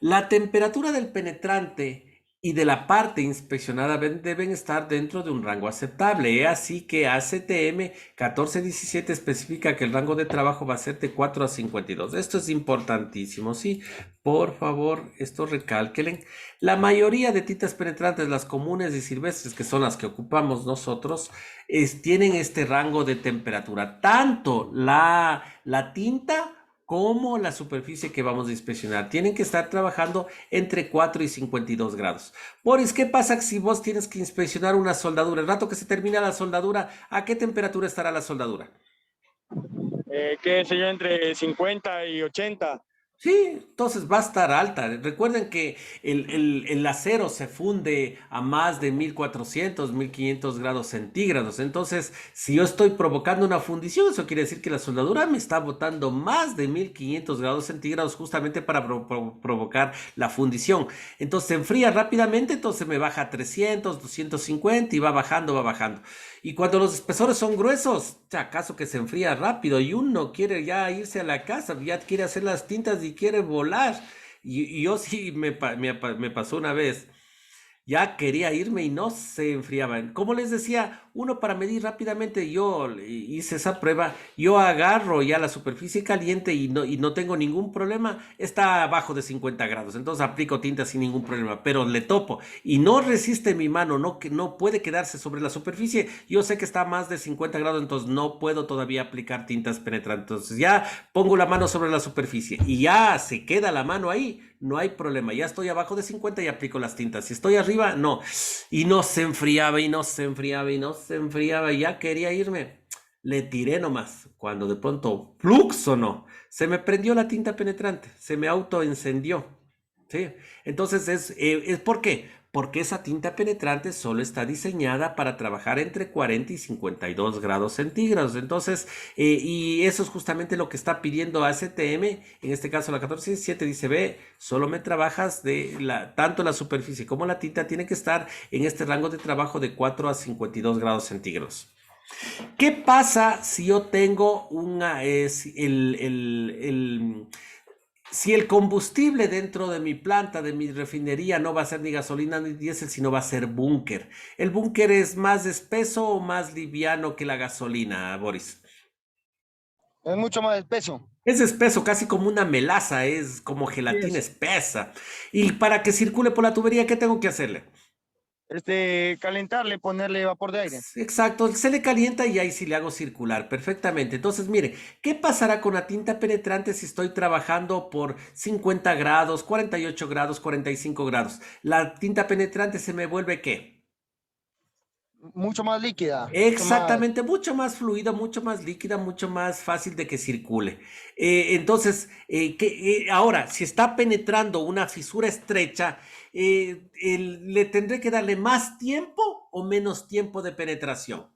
La temperatura del penetrante y de la parte inspeccionada deben estar dentro de un rango aceptable. Es así que ACTM 1417 especifica que el rango de trabajo va a ser de 4 a 52. Esto es importantísimo, ¿sí? Por favor, esto recálquenlo. La mayoría de tintas penetrantes, las comunes y silvestres, que son las que ocupamos nosotros, tienen este rango de temperatura. Tanto la tinta como la superficie que vamos a inspeccionar. Tienen que estar trabajando entre 4 y 52 grados. Boris, ¿qué pasa si vos tienes que inspeccionar una soldadura? El rato que se termina la soldadura, ¿a qué temperatura estará la soldadura? Qué sé yo, entre 50 y 80. Sí, entonces va a estar alta. Recuerden que el acero se funde a más de 1400, 1500 grados centígrados. Entonces, si yo estoy provocando una fundición, eso quiere decir que la soldadura me está botando más de 1500 grados centígrados justamente para provocar la fundición. Entonces se enfría rápidamente, entonces me baja a 300, 250 y va bajando, va bajando. Y cuando los espesores son gruesos, acaso que se enfría rápido y uno quiere ya irse a la casa, ya quiere hacer las tintas y quiere volar. Y yo sí me pasó una vez. Ya quería irme y no se enfriaban. Como les decía, uno para medir rápidamente, yo hice esa prueba, yo agarro ya la superficie caliente y no tengo ningún problema, está abajo de 50 grados, entonces aplico tinta sin ningún problema, pero le topo y no resiste mi mano, no, no puede quedarse sobre la superficie, yo sé que está a más de 50 grados, entonces no puedo todavía aplicar tintas penetrantes, entonces ya pongo la mano sobre la superficie y ya se queda la mano ahí, no hay problema, ya estoy abajo de 50 y aplico las tintas, si estoy arriba, no, y no se enfriaba y no se enfriaba y no se enfriaba y ya quería irme. Le tiré nomás, cuando de pronto, flux o no, se me prendió la tinta penetrante, se me autoencendió, ¿sí? Entonces es ¿por qué? Porque esa tinta penetrante solo está diseñada para trabajar entre 40 y 52 grados centígrados. Entonces, y eso es justamente lo que está pidiendo ACTM, en este caso la 1417 dice, ve, solo me trabajas tanto la superficie como la tinta tiene que estar en este rango de trabajo de 4 a 52 grados centígrados. ¿Qué pasa si yo tengo si el combustible dentro de mi planta, de mi refinería, no va a ser ni gasolina ni diésel, sino va a ser búnker? ¿El búnker es más espeso o más liviano que la gasolina, Boris? Es mucho más espeso. Es espeso, casi como una melaza, es como Sí, gelatina espesa. Y para que circule por la tubería, ¿qué tengo que hacerle? Calentarle, ponerle vapor de aire. Exacto, se le calienta y ahí sí le hago circular perfectamente. Entonces, mire, ¿qué pasará con la tinta penetrante si estoy trabajando por 50 grados, 48 grados, 45 grados? La tinta penetrante se me vuelve ¿qué? mucho más líquida. Exactamente, mucho más fluida, mucho más líquida, mucho más fácil de que circule. Entonces, ahora, si está penetrando una fisura estrecha, ¿le tendré que darle más tiempo o menos tiempo de penetración?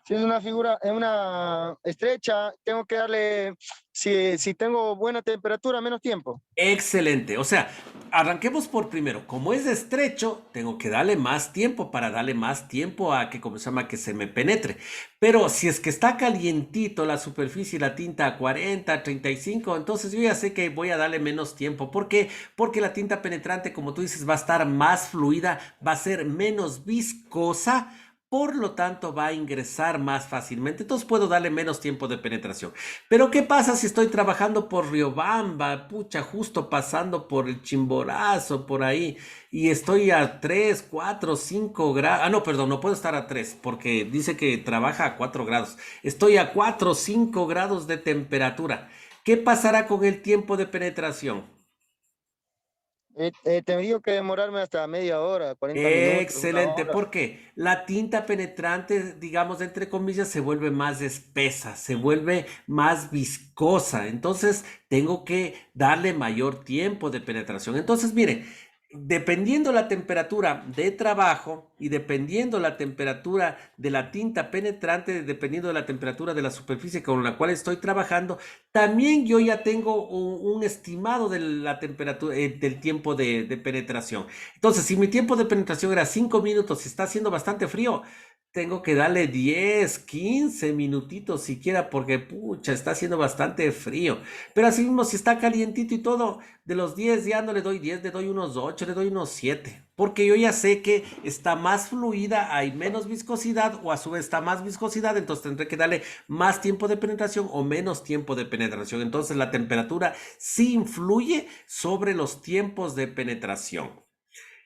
Si es una figura, es una estrecha, tengo que darle, si tengo buena temperatura, menos tiempo. Excelente. O sea, arranquemos por primero. Como es estrecho, tengo que darle más tiempo para darle más tiempo a que, ¿cómo se llama? Que se me penetre. Pero si es que está calientito la superficie y la tinta a 40, 35, entonces yo ya sé que voy a darle menos tiempo. ¿Por qué? Porque la tinta penetrante, como tú dices, va a estar más fluida, va a ser menos viscosa. Por lo tanto, va a ingresar más fácilmente. Entonces puedo darle menos tiempo de penetración. Pero ¿qué pasa si estoy trabajando por Riobamba, pucha, justo pasando por el Chimborazo, por ahí, y estoy a 3, 4, 5 grados? Ah, no, perdón, no puedo estar a 3 porque dice que trabaja a 4 grados. Estoy a 4, 5 grados de temperatura. ¿Qué pasará con el tiempo de penetración? Tendría que demorarme hasta media hora, 40 minutos, una Excelente, hora. porque la tinta penetrante, digamos, entre comillas, se vuelve más espesa, se vuelve más viscosa. Entonces, tengo que darle mayor tiempo de penetración. Entonces, mire, dependiendo la temperatura de trabajo y dependiendo la temperatura de la tinta penetrante, dependiendo de la temperatura de la superficie con la cual estoy trabajando, también yo ya tengo un estimado de la temperatura, del tiempo de penetración. Entonces, si mi tiempo de penetración era 5 minutos y está haciendo bastante frío, tengo que darle 10, 15 minutitos siquiera porque, pucha, está haciendo bastante frío. Pero así mismo, si está calientito y todo, de los 10 ya no le doy 10, le doy unos 8, le doy unos 7. Porque yo ya sé que está más fluida, hay menos viscosidad o a su vez está más viscosidad, entonces tendré que darle más tiempo de penetración o menos tiempo de penetración. Entonces la temperatura sí influye sobre los tiempos de penetración.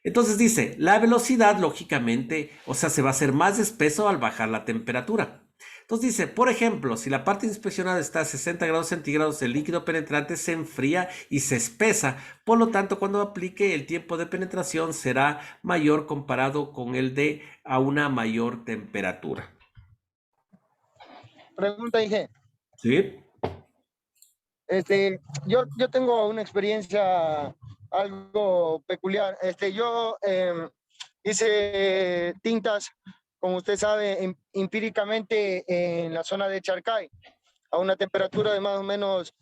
Entonces dice, la velocidad lógicamente, o sea, se va a hacer más espeso al bajar la temperatura. Entonces dice, por ejemplo, si la parte inspeccionada está a 60 grados centígrados, el líquido penetrante se enfría y se espesa. Por lo tanto, cuando aplique, el tiempo de penetración será mayor comparado con el de a una mayor temperatura. Pregunta, dije, ¿Sí? yo tengo una experiencia algo peculiar. Yo hice tintas, como usted sabe, empíricamente en la zona de Charcay, a una temperatura de más o menos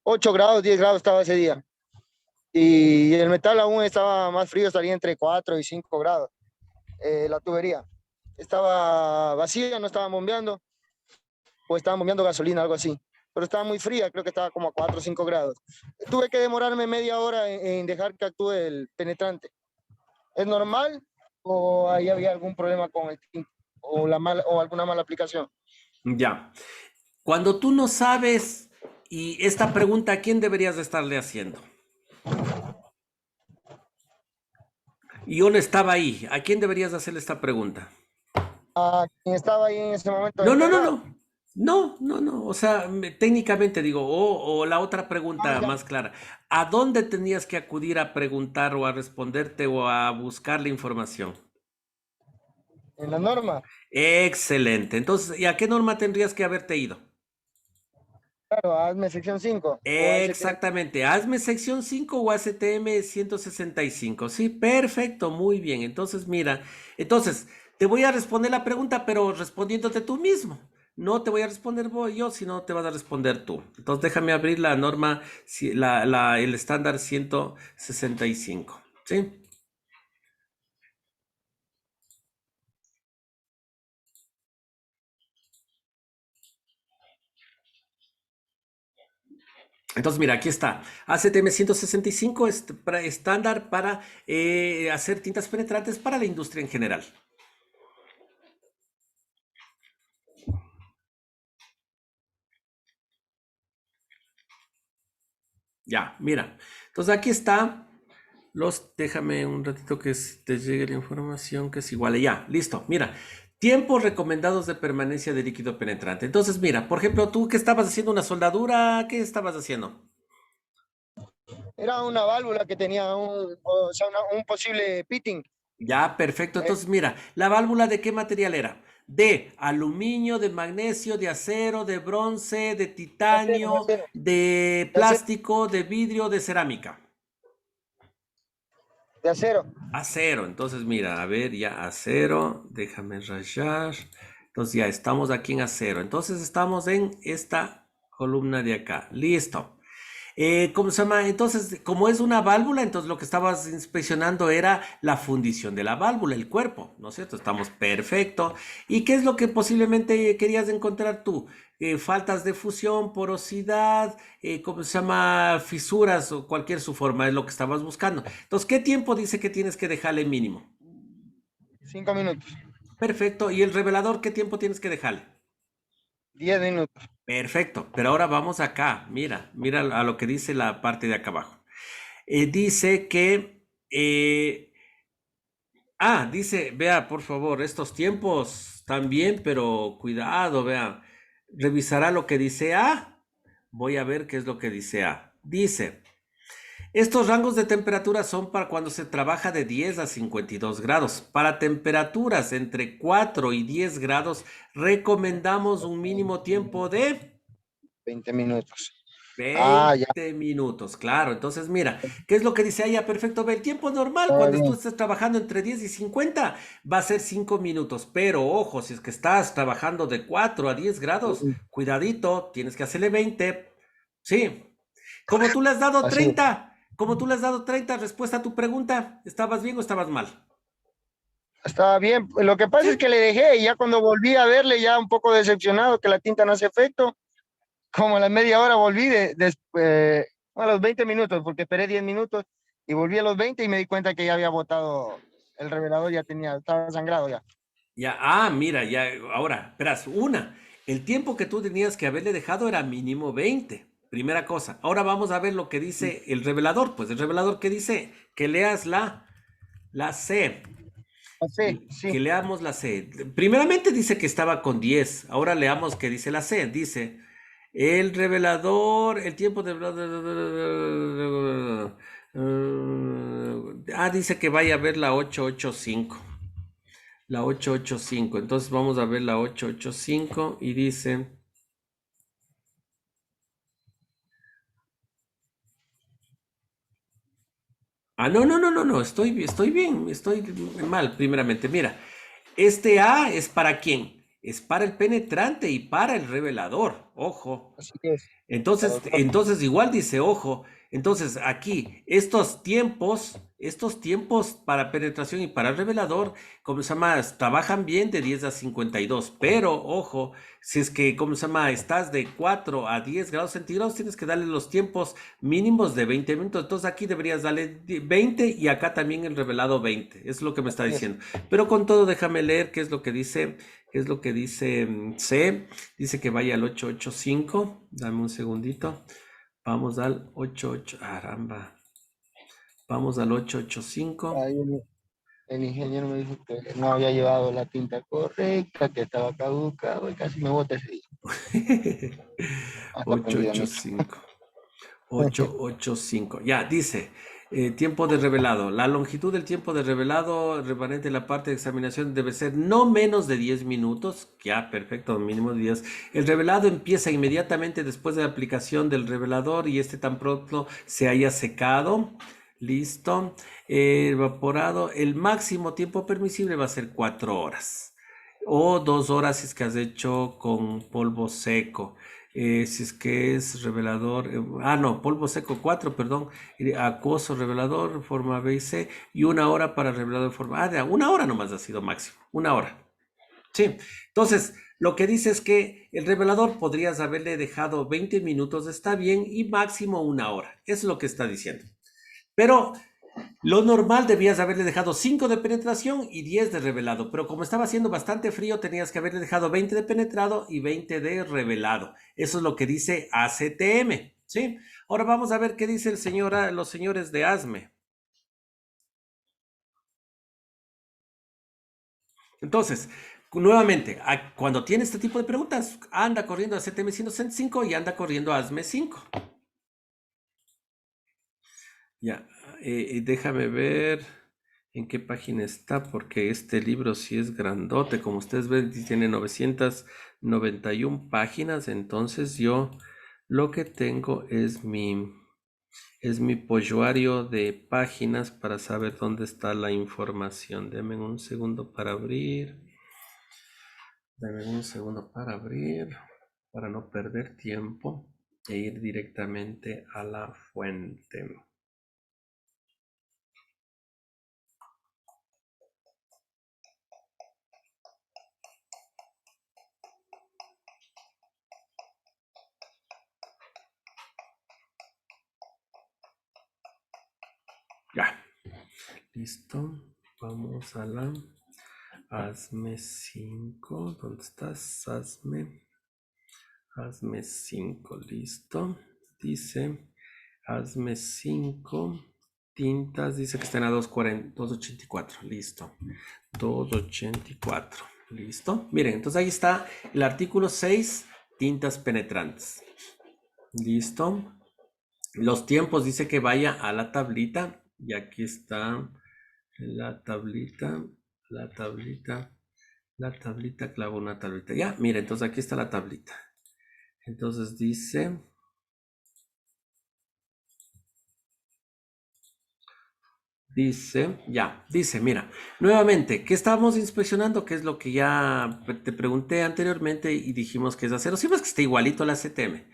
8 grados, 10 grados estaba ese día. Y el metal aún estaba más frío, estaría entre 4 y 5 grados. La tubería estaba vacía, no estaban bombeando, o estaban bombeando gasolina, algo así. Pero estaba muy fría, creo que estaba como a 4 o 5 grados. Tuve que demorarme media hora en dejar que actúe el penetrante. ¿Es normal o ahí había algún problema con el tinte o alguna mala aplicación? Ya. Cuando tú no sabes, y esta pregunta, ¿a quién deberías de estarle haciendo? Y yo no estaba ahí. ¿A quién deberías de hacerle esta pregunta? ¿A quien estaba ahí en ese momento No, no, no, encargado? no. No, no, no. O sea, técnicamente digo, o la otra pregunta Ya, más clara. ¿A dónde tenías que acudir a preguntar o a responderte o a buscar la información? en la norma. Excelente. Entonces, ¿y a qué norma tendrías que haberte ido? Claro, hazme sección 5 o AST. Exactamente. Hazme sección 5 o ACTM 165. Sí, perfecto, muy bien. Entonces, mira, entonces te voy a responder la pregunta, pero respondiéndote tú mismo. No te voy a responder yo, sino te vas a responder tú. Entonces, déjame abrir la norma, el estándar 165. ¿Sí? Entonces, mira, aquí está. ACTM 165 es estándar para hacer tintas penetrantes para la industria en general. Ya, mira. Entonces aquí está déjame un ratito que te llegue la información que es igual. Ya, listo. Mira, tiempos recomendados de permanencia de líquido penetrante. Entonces, mira, por ejemplo, tú que estabas haciendo una soldadura, ¿qué estabas haciendo? Era una válvula que tenía un posible pitting. Ya, perfecto. Eh, Entonces, mira, ¿la válvula de qué material era? De aluminio, de magnesio, de acero, de bronce, de de acero, de titanio, acero, de de acero, plástico, de vidrio, de cerámica. de acero. Acero. Entonces, mira, a ver, ya acero. Déjame rayar. Entonces, ya estamos aquí en acero. Entonces, estamos en esta columna de acá. Listo. ¿Cómo se llama? Entonces, como es una válvula, entonces lo que estabas inspeccionando era la fundición de la válvula, el cuerpo, ¿no es cierto? Estamos perfecto. ¿Y qué es lo que posiblemente querías encontrar tú? Faltas de fusión, porosidad, ¿cómo se llama? Fisuras o cualquier su forma, es lo que estabas buscando. Entonces, ¿qué tiempo dice que tienes que dejarle mínimo? 5 minutos, Perfecto. ¿Y el revelador qué tiempo tienes que dejarle? 10 minutos. Perfecto. Pero ahora vamos acá. Mira, mira a lo que dice la parte de acá abajo. Dice que, dice, vea, por favor, estos tiempos también, pero cuidado, vea, revisará lo que dice A. Voy a ver qué es lo que dice A. Dice, estos rangos de temperatura son para cuando se trabaja de 10 a 52 grados. Para temperaturas entre 4 y 10 grados, recomendamos un mínimo tiempo de 20 minutos. Ah, ya, 20 minutos, claro. Entonces, mira, ¿qué es lo que dice ella? Perfecto, ve, el tiempo normal está cuando tú bien. estés trabajando entre 10 y 50 va a ser 5 minutos. Pero ojo, si es que estás trabajando de 4 a 10 grados, cuidadito, tienes que hacerle 20. Sí, como tú le has dado Así, 30, como tú le has dado 30, respuesta a tu pregunta, ¿estabas bien o estabas mal? estaba bien. Lo que pasa es Sí. que le dejé y ya cuando volví a verle, ya un poco decepcionado que la tinta no hace efecto. Como a la media hora volví, a los 20 minutos, porque esperé 10 minutos y volví a los 20 y me di cuenta que ya había botado el revelador, estaba sangrado ya. Ya, mira, ya, ahora, verás, el tiempo que tú tenías que haberle dejado era mínimo 20. Primera cosa. Ahora vamos a ver lo que dice el revelador. Pues el revelador que dice que leas la C. Sí, sí. Que leamos la C. Primeramente dice que estaba con 10. Ahora leamos qué dice la C. Dice, el revelador, el tiempo de... dice que vaya a ver la 885. La 885. Entonces vamos a ver la 885 y dice... no, no, no, no, no, estoy bien, estoy mal, primeramente. Mira, este A es para quién? Es para el penetrante y para el revelador. Ojo. Así es. Para Entonces, los dos. entonces igual dice, ojo, entonces aquí estos tiempos para penetración y para revelador, como se llama, trabajan bien de 10 a 52, pero ojo, si es que, como se llama, estás de 4 a 10 grados centígrados, tienes que darle los tiempos mínimos de 20 minutos, entonces aquí deberías darle 20 y acá también el revelado 20, es lo que me está Así es. diciendo. Pero con todo, déjame leer qué es lo que dice C. Dice que vaya al 885. Dame un segundito. Vamos al 88. Caramba. Vamos al 885. Ahí el ingeniero me dijo que no había llevado la tinta correcta, que estaba caduca, y casi me bota ese día. Hasta prendida mi. 885. 885. Ya, dice, tiempo de revelado. La longitud del tiempo de revelado remanente en la parte de examinación debe ser no menos de 10 minutos. Ya, perfecto, mínimo de 10. El revelado empieza inmediatamente después de la aplicación del revelador y este tan pronto se haya secado. Listo. Evaporado. El máximo tiempo permisible va a ser 4 horas. O 2 horas si es que has hecho con polvo seco. Si es que es revelador, no, polvo seco 4, perdón, acuoso revelador, forma B y C, y 1 hora para revelador de forma A, 1 hora nomás ha sido máximo, 1 hora. Sí, entonces lo que dice es que el revelador podrías haberle dejado 20 minutos, está bien, y máximo 1 hora, eso es lo que está diciendo. Pero lo normal debías haberle dejado 5 de penetración y 10 de revelado, pero como estaba haciendo bastante frío, tenías que haberle dejado 20 de penetrado y 20 de revelado. Eso es lo que dice ACTM, ¿sí? Ahora vamos a ver qué dice los señores de ASME. Entonces, nuevamente, cuando tiene este tipo de preguntas, anda corriendo a ACTM 165 y anda corriendo a ASME 5. Ya, déjame ver. en qué página está, porque este libro sí es grandote. Como ustedes ven, tiene 991 páginas. Entonces yo lo que tengo es mi polluario de páginas para saber dónde está la información. Denme un segundo para abrir. Denme un segundo para abrir, para no perder tiempo e ir directamente a la fuente. Ya, listo. Vamos a la Hazme 5. ¿Dónde estás? Hazme 5. Listo. Dice, hazme 5 tintas. Dice que están a 284. Listo. 284. Listo. Miren, entonces ahí está el artículo 6, tintas penetrantes. Listo. Los tiempos dice que vaya a la tablita. Y aquí está la tablita. Clavo una tablita. Ya, mira, entonces aquí está la tablita. Entonces dice, mira, nuevamente, ¿qué estábamos inspeccionando? ¿Qué es lo que ya te pregunté anteriormente y dijimos que es acero? Sí, pues que está igualito a la CTM.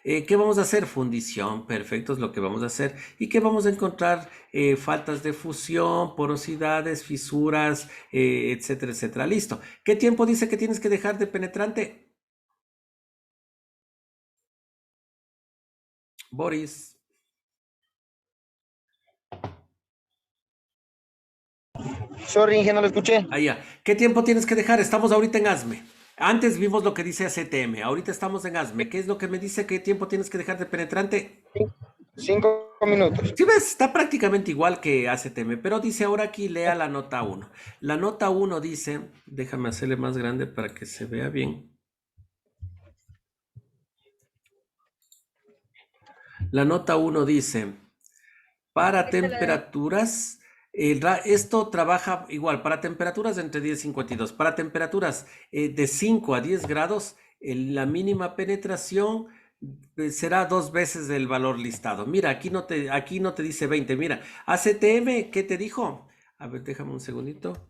¿Qué vamos a hacer? Fundición, perfecto, es lo que vamos a hacer. ¿Y qué vamos a encontrar? Faltas de fusión, porosidades, fisuras, etcétera, etcétera. Listo. ¿Qué tiempo dice que tienes que dejar de penetrante? Boris. Sorry, Inge, no lo escuché. Allá. ¿Qué tiempo tienes que dejar? Estamos ahorita en ASME. Antes vimos lo que dice ACTM. Ahorita estamos en ASME. ¿Qué es lo que me dice? ¿Qué tiempo tienes que dejar de penetrante? 5 minutos. Si ves, está prácticamente igual que ACTM, pero dice ahora aquí, lea la nota 1. La nota 1 dice, déjame hacerle más grande para que se vea bien. La nota 1 dice, para temperaturas, esto trabaja igual, para temperaturas de entre 10 y 52. Para temperaturas de 5 a 10 grados, la mínima penetración será 2 veces el valor listado. Mira, aquí no te dice 20. Mira, ACTM, ¿qué te dijo? A ver, déjame un segundito.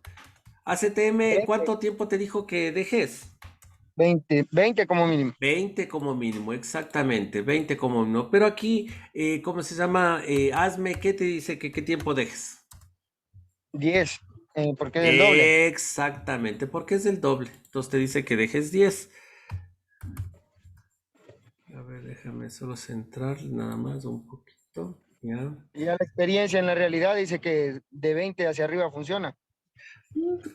ACTM, ¿cuánto tiempo te dijo que dejes? 20 como mínimo. 20 como mínimo, exactamente, 20 como mínimo. Pero aquí, ¿cómo se llama? Hazme, ¿qué te dice que qué tiempo dejes? 10, porque es el doble. Exactamente, porque es el doble. Entonces te dice que dejes 10. A ver, déjame solo centrar nada más un poquito. Ya. Ya la experiencia en la realidad dice que de 20 hacia arriba funciona.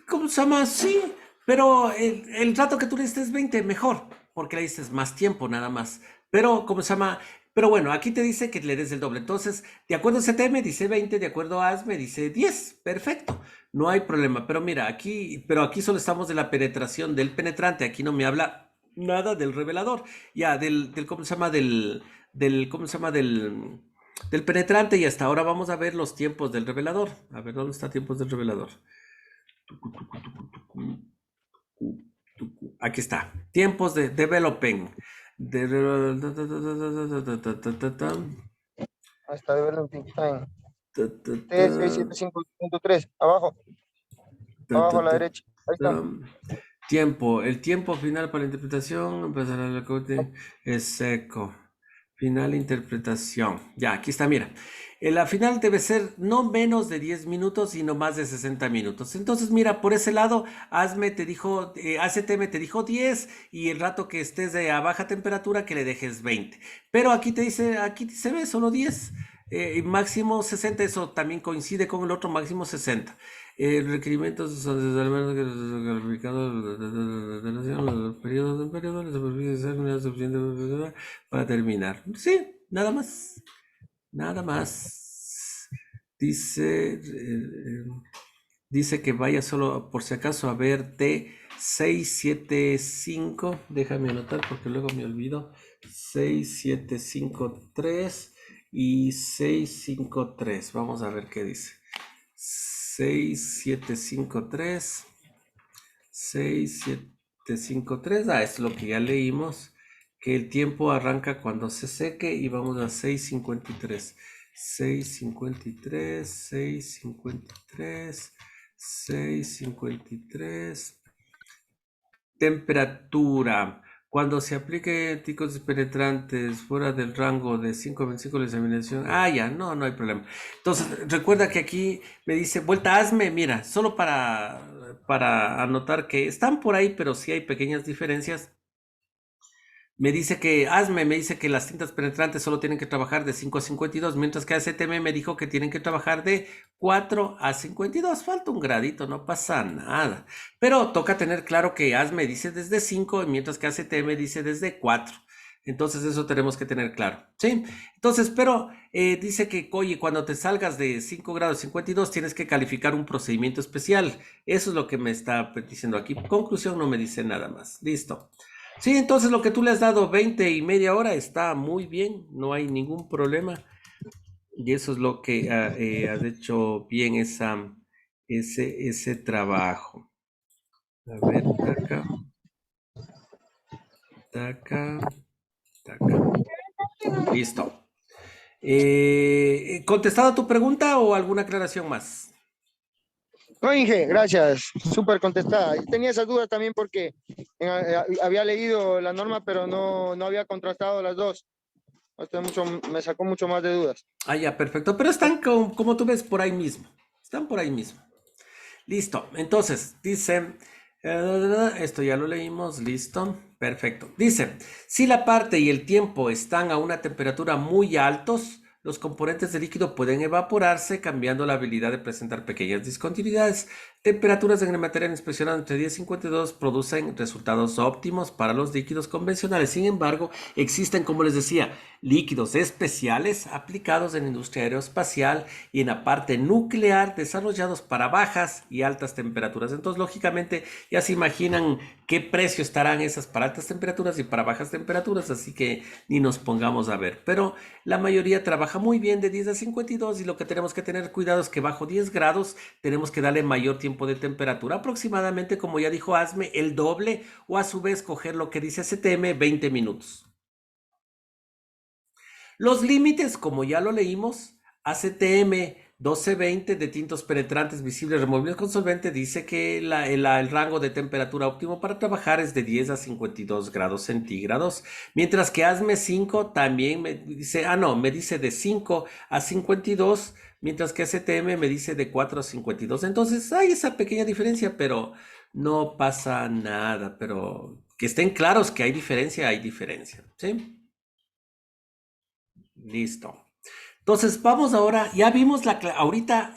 ¿Cómo se llama? Sí, pero el rato que tú le diste es 20, mejor, porque le diste más tiempo nada más. Pero, ¿cómo se llama? Pero bueno, aquí te dice que le des el doble. Entonces, de acuerdo a CTM dice 20, de acuerdo a ASME dice 10. Perfecto, no hay problema. Pero mira, aquí solo estamos de la penetración del penetrante. Aquí no me habla nada del revelador. Ya, ¿cómo se llama? ¿Cómo se llama? Del penetrante. Y hasta ahora vamos a ver los tiempos del revelador. A ver, ¿dónde está tiempos del revelador? Aquí está. Tiempos de developing. Hasta developing time. T675.3, abajo a la derecha. Ahí está. Tiempo. El tiempo final para la interpretación empezará la corte es seco. Final interpretación. Ya, aquí está, mira. La final debe ser no menos de 10 minutos, sino más de 60 minutos. Entonces, mira, por ese lado, ACTM te dijo 10 y el rato que estés a baja temperatura que le dejes 20. Pero aquí se ve solo 10. Y máximo 60, eso también coincide con el otro máximo 60. Requerimientos son calificados los periodos de la superficie suficiente para terminar. Sí, nada más. Nada más. Dice que vaya solo por si acaso a ver T675. Déjame anotar porque luego me olvido. 6753 y 653. Vamos a ver qué dice. 6753. 6753. Es lo que ya leímos. Que el tiempo arranca cuando se seque y vamos a 653. 653, 653, 653. Temperatura. Cuando se aplique ticos penetrantes fuera del rango de 5 a 25 la examinación. Ya, no hay problema. Entonces, recuerda que aquí me dice, vuelta, hazme, mira, solo para anotar que están por ahí, pero sí hay pequeñas diferencias. Me dice que me dice que las tintas penetrantes solo tienen que trabajar de 5 a 52, mientras que ACTM me dijo que tienen que trabajar de 4 a 52. Falta un gradito, no pasa nada. Pero toca tener claro que ASME dice desde 5, mientras que ACTM dice desde 4. Entonces eso tenemos que tener claro, ¿sí? Entonces, pero dice que, oye, cuando te salgas de 5 grados 52 tienes que calificar un procedimiento especial. Eso es lo que me está diciendo aquí. Conclusión, no me dice nada más. Listo. Sí, entonces lo que tú le has dado 20 y media hora está muy bien, no hay ningún problema. Y eso es lo que has hecho bien ese trabajo. A ver, taca. Listo. ¿Contestada tu pregunta o alguna aclaración más? No, Inge, gracias. Súper contestada. Y tenía esas dudas también porque había leído la norma, pero no había contrastado las dos. Me sacó mucho más de dudas. Ya, perfecto. Pero están como tú ves por ahí mismo. Están por ahí mismo. Listo. Entonces, dice, esto ya lo leímos, listo. Perfecto. Dice, si la parte y el tiempo están a una temperatura muy altos, los componentes de líquido pueden evaporarse, cambiando la habilidad de presentar pequeñas discontinuidades. Temperaturas en el material inspeccionado entre 10 y 52 producen resultados óptimos para los líquidos convencionales. Sin embargo, existen, como les decía, líquidos especiales aplicados en la industria aeroespacial y en la parte nuclear desarrollados para bajas y altas temperaturas. Entonces, lógicamente, ya se imaginan qué precio estarán esas para altas temperaturas y para bajas temperaturas, así que ni nos pongamos a ver. Pero la mayoría trabaja muy bien de 10 a 52 y lo que tenemos que tener cuidado es que bajo 10 grados tenemos que darle mayor tiempo de temperatura, aproximadamente, como ya dijo ASME, el doble, o a su vez coger lo que dice ACTM, 20 minutos. Los límites, como ya lo leímos, ACTM 1220 de tintos penetrantes visibles removibles con solvente dice que el rango de temperatura óptimo para trabajar es de 10 a 52 grados centígrados, mientras que ASME 5 también me dice, me dice de 5 a 52, mientras que ACTM me dice de 4 a 52. Entonces hay esa pequeña diferencia, pero no pasa nada, pero que estén claros que hay diferencia, ¿sí? Listo. Entonces vamos ahora, ya vimos ahorita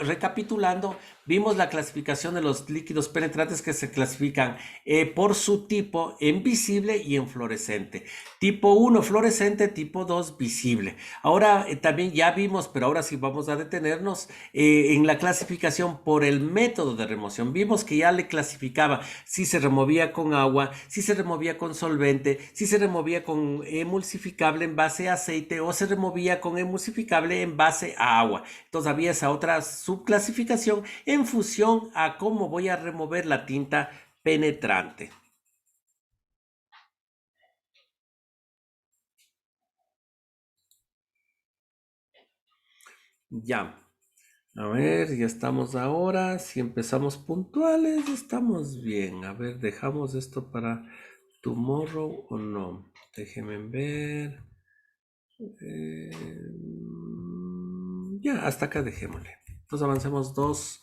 recapitulando, vimos la clasificación de los líquidos penetrantes que se clasifican por su tipo en visible y en fluorescente. Tipo 1 fluorescente, tipo 2 visible. Ahora también ya vimos, pero ahora sí vamos a detenernos en la clasificación por el método de remoción. Vimos que ya le clasificaba si se removía con agua, si se removía con solvente, si se removía con emulsificable en base a aceite o se removía con emulsificable en base a agua. Entonces había esa otra subclasificación en función a cómo voy a remover la tinta penetrante. Ya. A ver, ya estamos ahora. Si empezamos puntuales, estamos bien. A ver, dejamos esto para tomorrow o no. Déjenme ver. Ya, hasta acá dejémosle. Entonces avancemos 2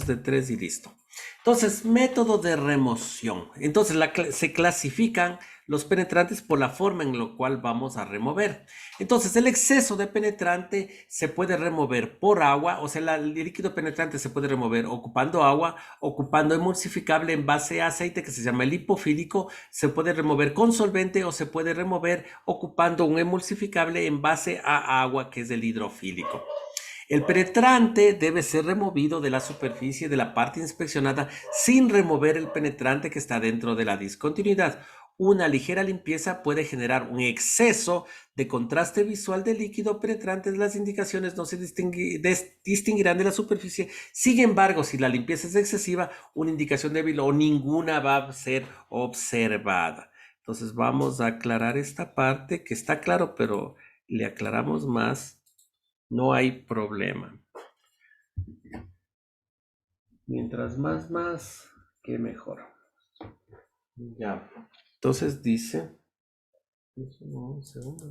de 3 y listo. Entonces, método de remoción. Entonces, se clasifican los penetrantes por la forma en la cual vamos a remover. Entonces, el exceso de penetrante se puede remover por agua, o sea, el líquido penetrante se puede remover ocupando agua, ocupando emulsificable en base a aceite que se llama el lipofílico, se puede remover con solvente o se puede remover ocupando un emulsificable en base a agua que es el hidrofílico. El penetrante debe ser removido de la superficie de la parte inspeccionada sin remover el penetrante que está dentro de la discontinuidad. Una ligera limpieza puede generar un exceso de contraste visual del líquido penetrante. Las indicaciones no se distinguirán de la superficie. Sin embargo, si la limpieza es excesiva, una indicación débil o ninguna va a ser observada. Entonces vamos a aclarar esta parte que está claro, pero le aclaramos más. No hay problema. Mientras más, que mejor. Ya. Entonces dice. Un segundo.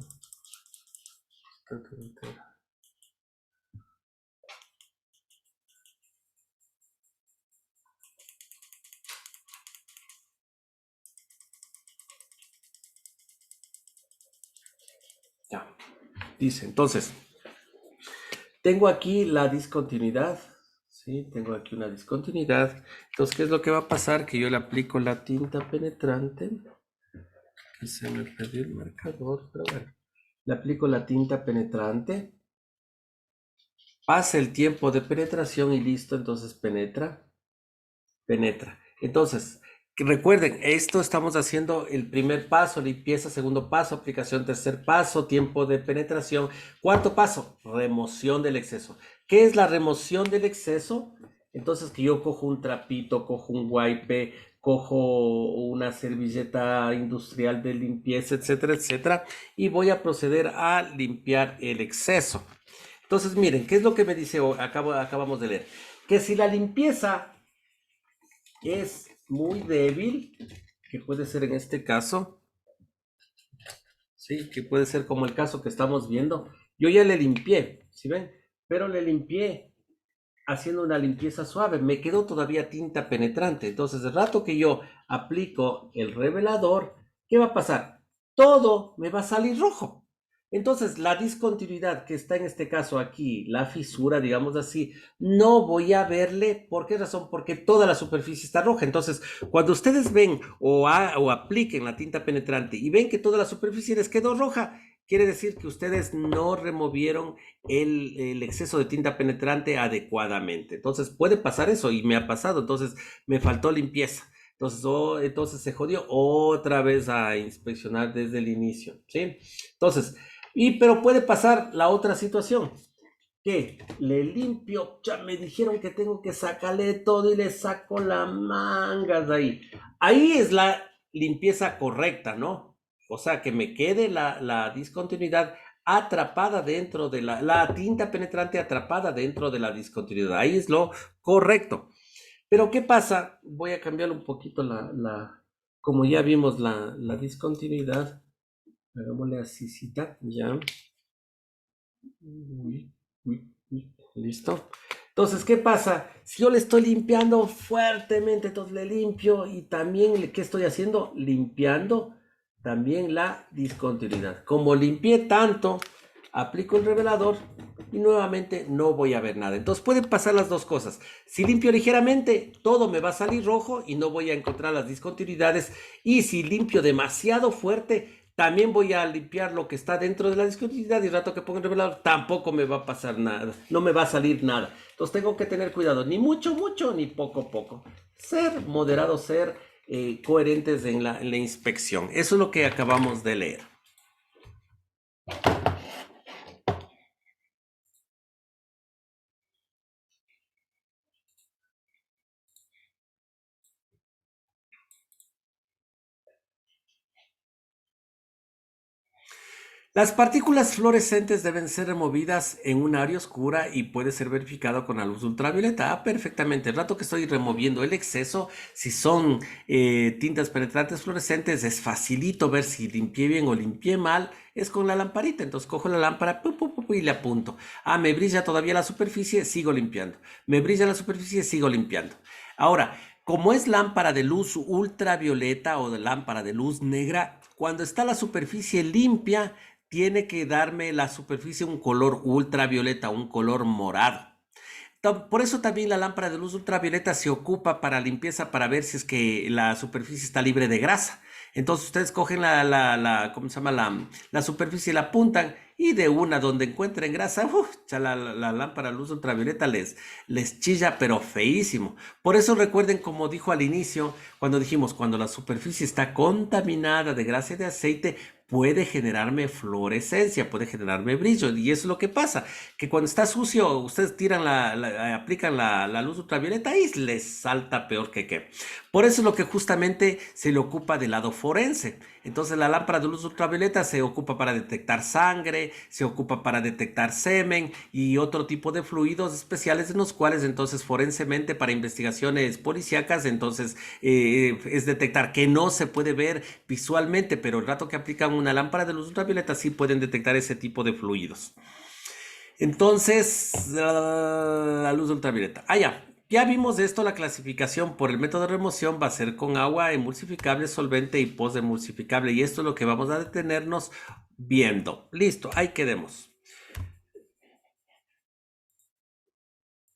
Ya. Dice, entonces, tengo aquí la discontinuidad. Sí, tengo aquí una discontinuidad. Entonces, ¿qué es lo que va a pasar? Que yo le aplico la tinta penetrante. Que se me perdió el marcador, pero bueno. Le aplico la tinta penetrante. Pasa el tiempo de penetración y listo, entonces penetra. Entonces, recuerden, esto estamos haciendo el primer paso, limpieza, segundo paso, aplicación, tercer paso, tiempo de penetración, cuarto paso, remoción del exceso. ¿Qué es la remoción del exceso? Entonces que yo cojo un trapito, cojo un wipe, cojo una servilleta industrial de limpieza, etcétera, etcétera, y voy a proceder a limpiar el exceso. Entonces, miren, ¿qué es lo que me dice? Acabamos de leer. Que si la limpieza es muy débil, que puede ser en este caso, sí, que puede ser como el caso que estamos viendo. Yo ya le limpié, ¿sí ven? Pero le limpié haciendo una limpieza suave. Me quedó todavía tinta penetrante. Entonces, el rato que yo aplico el revelador, ¿qué va a pasar? Todo me va a salir rojo. Entonces, la discontinuidad que está en este caso aquí, la fisura, digamos así, no voy a verle. ¿Por qué razón? Porque toda la superficie está roja. Entonces, cuando ustedes ven o apliquen la tinta penetrante y ven que toda la superficie les quedó roja, quiere decir que ustedes no removieron el exceso de tinta penetrante adecuadamente. Entonces, puede pasar eso y me ha pasado. Entonces, me faltó limpieza. Entonces se jodió otra vez a inspeccionar desde el inicio, ¿sí? Entonces, pero puede pasar la otra situación, que le limpio, ya me dijeron que tengo que sacarle todo y le saco la manga de ahí. Ahí es la limpieza correcta, ¿no? O sea, que me quede la discontinuidad atrapada dentro de la tinta penetrante atrapada dentro de la discontinuidad. Ahí es lo correcto. Pero ¿qué pasa? Voy a cambiar un poquito como ya vimos la discontinuidad. Hagámosle así, cita, ya. Listo. Entonces, ¿qué pasa? Si yo le estoy limpiando fuertemente, entonces le limpio y también, ¿qué estoy haciendo? Limpiando también la discontinuidad. Como limpié tanto, aplico el revelador y nuevamente no voy a ver nada. Entonces pueden pasar las dos cosas. Si limpio ligeramente, todo me va a salir rojo y no voy a encontrar las discontinuidades. Y si limpio demasiado fuerte, también voy a limpiar lo que está dentro de la discontinuidad y el rato que pongo el revelador tampoco me va a pasar nada, no me va a salir nada. Entonces tengo que tener cuidado, ni mucho, ni poco. Ser moderado, ser coherentes en la inspección. Eso es lo que acabamos de leer. Las partículas fluorescentes deben ser removidas en un área oscura y puede ser verificado con la luz ultravioleta. Perfectamente. El rato que estoy removiendo el exceso, si son tintas penetrantes fluorescentes, es facilito ver si limpié bien o limpié mal. Es con la lamparita. Entonces cojo la lámpara y le apunto. Me brilla todavía la superficie, sigo limpiando. Me brilla la superficie, sigo limpiando. Ahora, como es lámpara de luz ultravioleta o de lámpara de luz negra, cuando está la superficie limpia, tiene que darme la superficie un color ultravioleta, un color morado. Por eso también la lámpara de luz ultravioleta se ocupa para limpieza, para ver si es que la superficie está libre de grasa. Entonces ustedes cogen ¿cómo se llama? La superficie, la apuntan y de una donde encuentren grasa, la lámpara de luz ultravioleta les chilla, pero feísimo. Por eso recuerden, como dijo al inicio, cuando dijimos, cuando la superficie está contaminada de grasa y de aceite, puede generarme fluorescencia, puede generarme brillo. Y eso es lo que pasa, que cuando está sucio, ustedes tiran aplican la luz ultravioleta y les salta peor que qué. Por eso es lo que justamente se le ocupa del lado forense. Entonces la lámpara de luz ultravioleta se ocupa para detectar sangre, se ocupa para detectar semen y otro tipo de fluidos especiales en los cuales entonces forensemente para investigaciones policíacas entonces es detectar que no se puede ver visualmente, pero el rato que aplican una lámpara de luz ultravioleta sí pueden detectar ese tipo de fluidos. Entonces, la luz ultravioleta. Ya vimos esto, la clasificación por el método de remoción va a ser con agua emulsificable, solvente y post-emulsificable. Y esto es lo que vamos a detenernos viendo. Listo, ahí quedemos.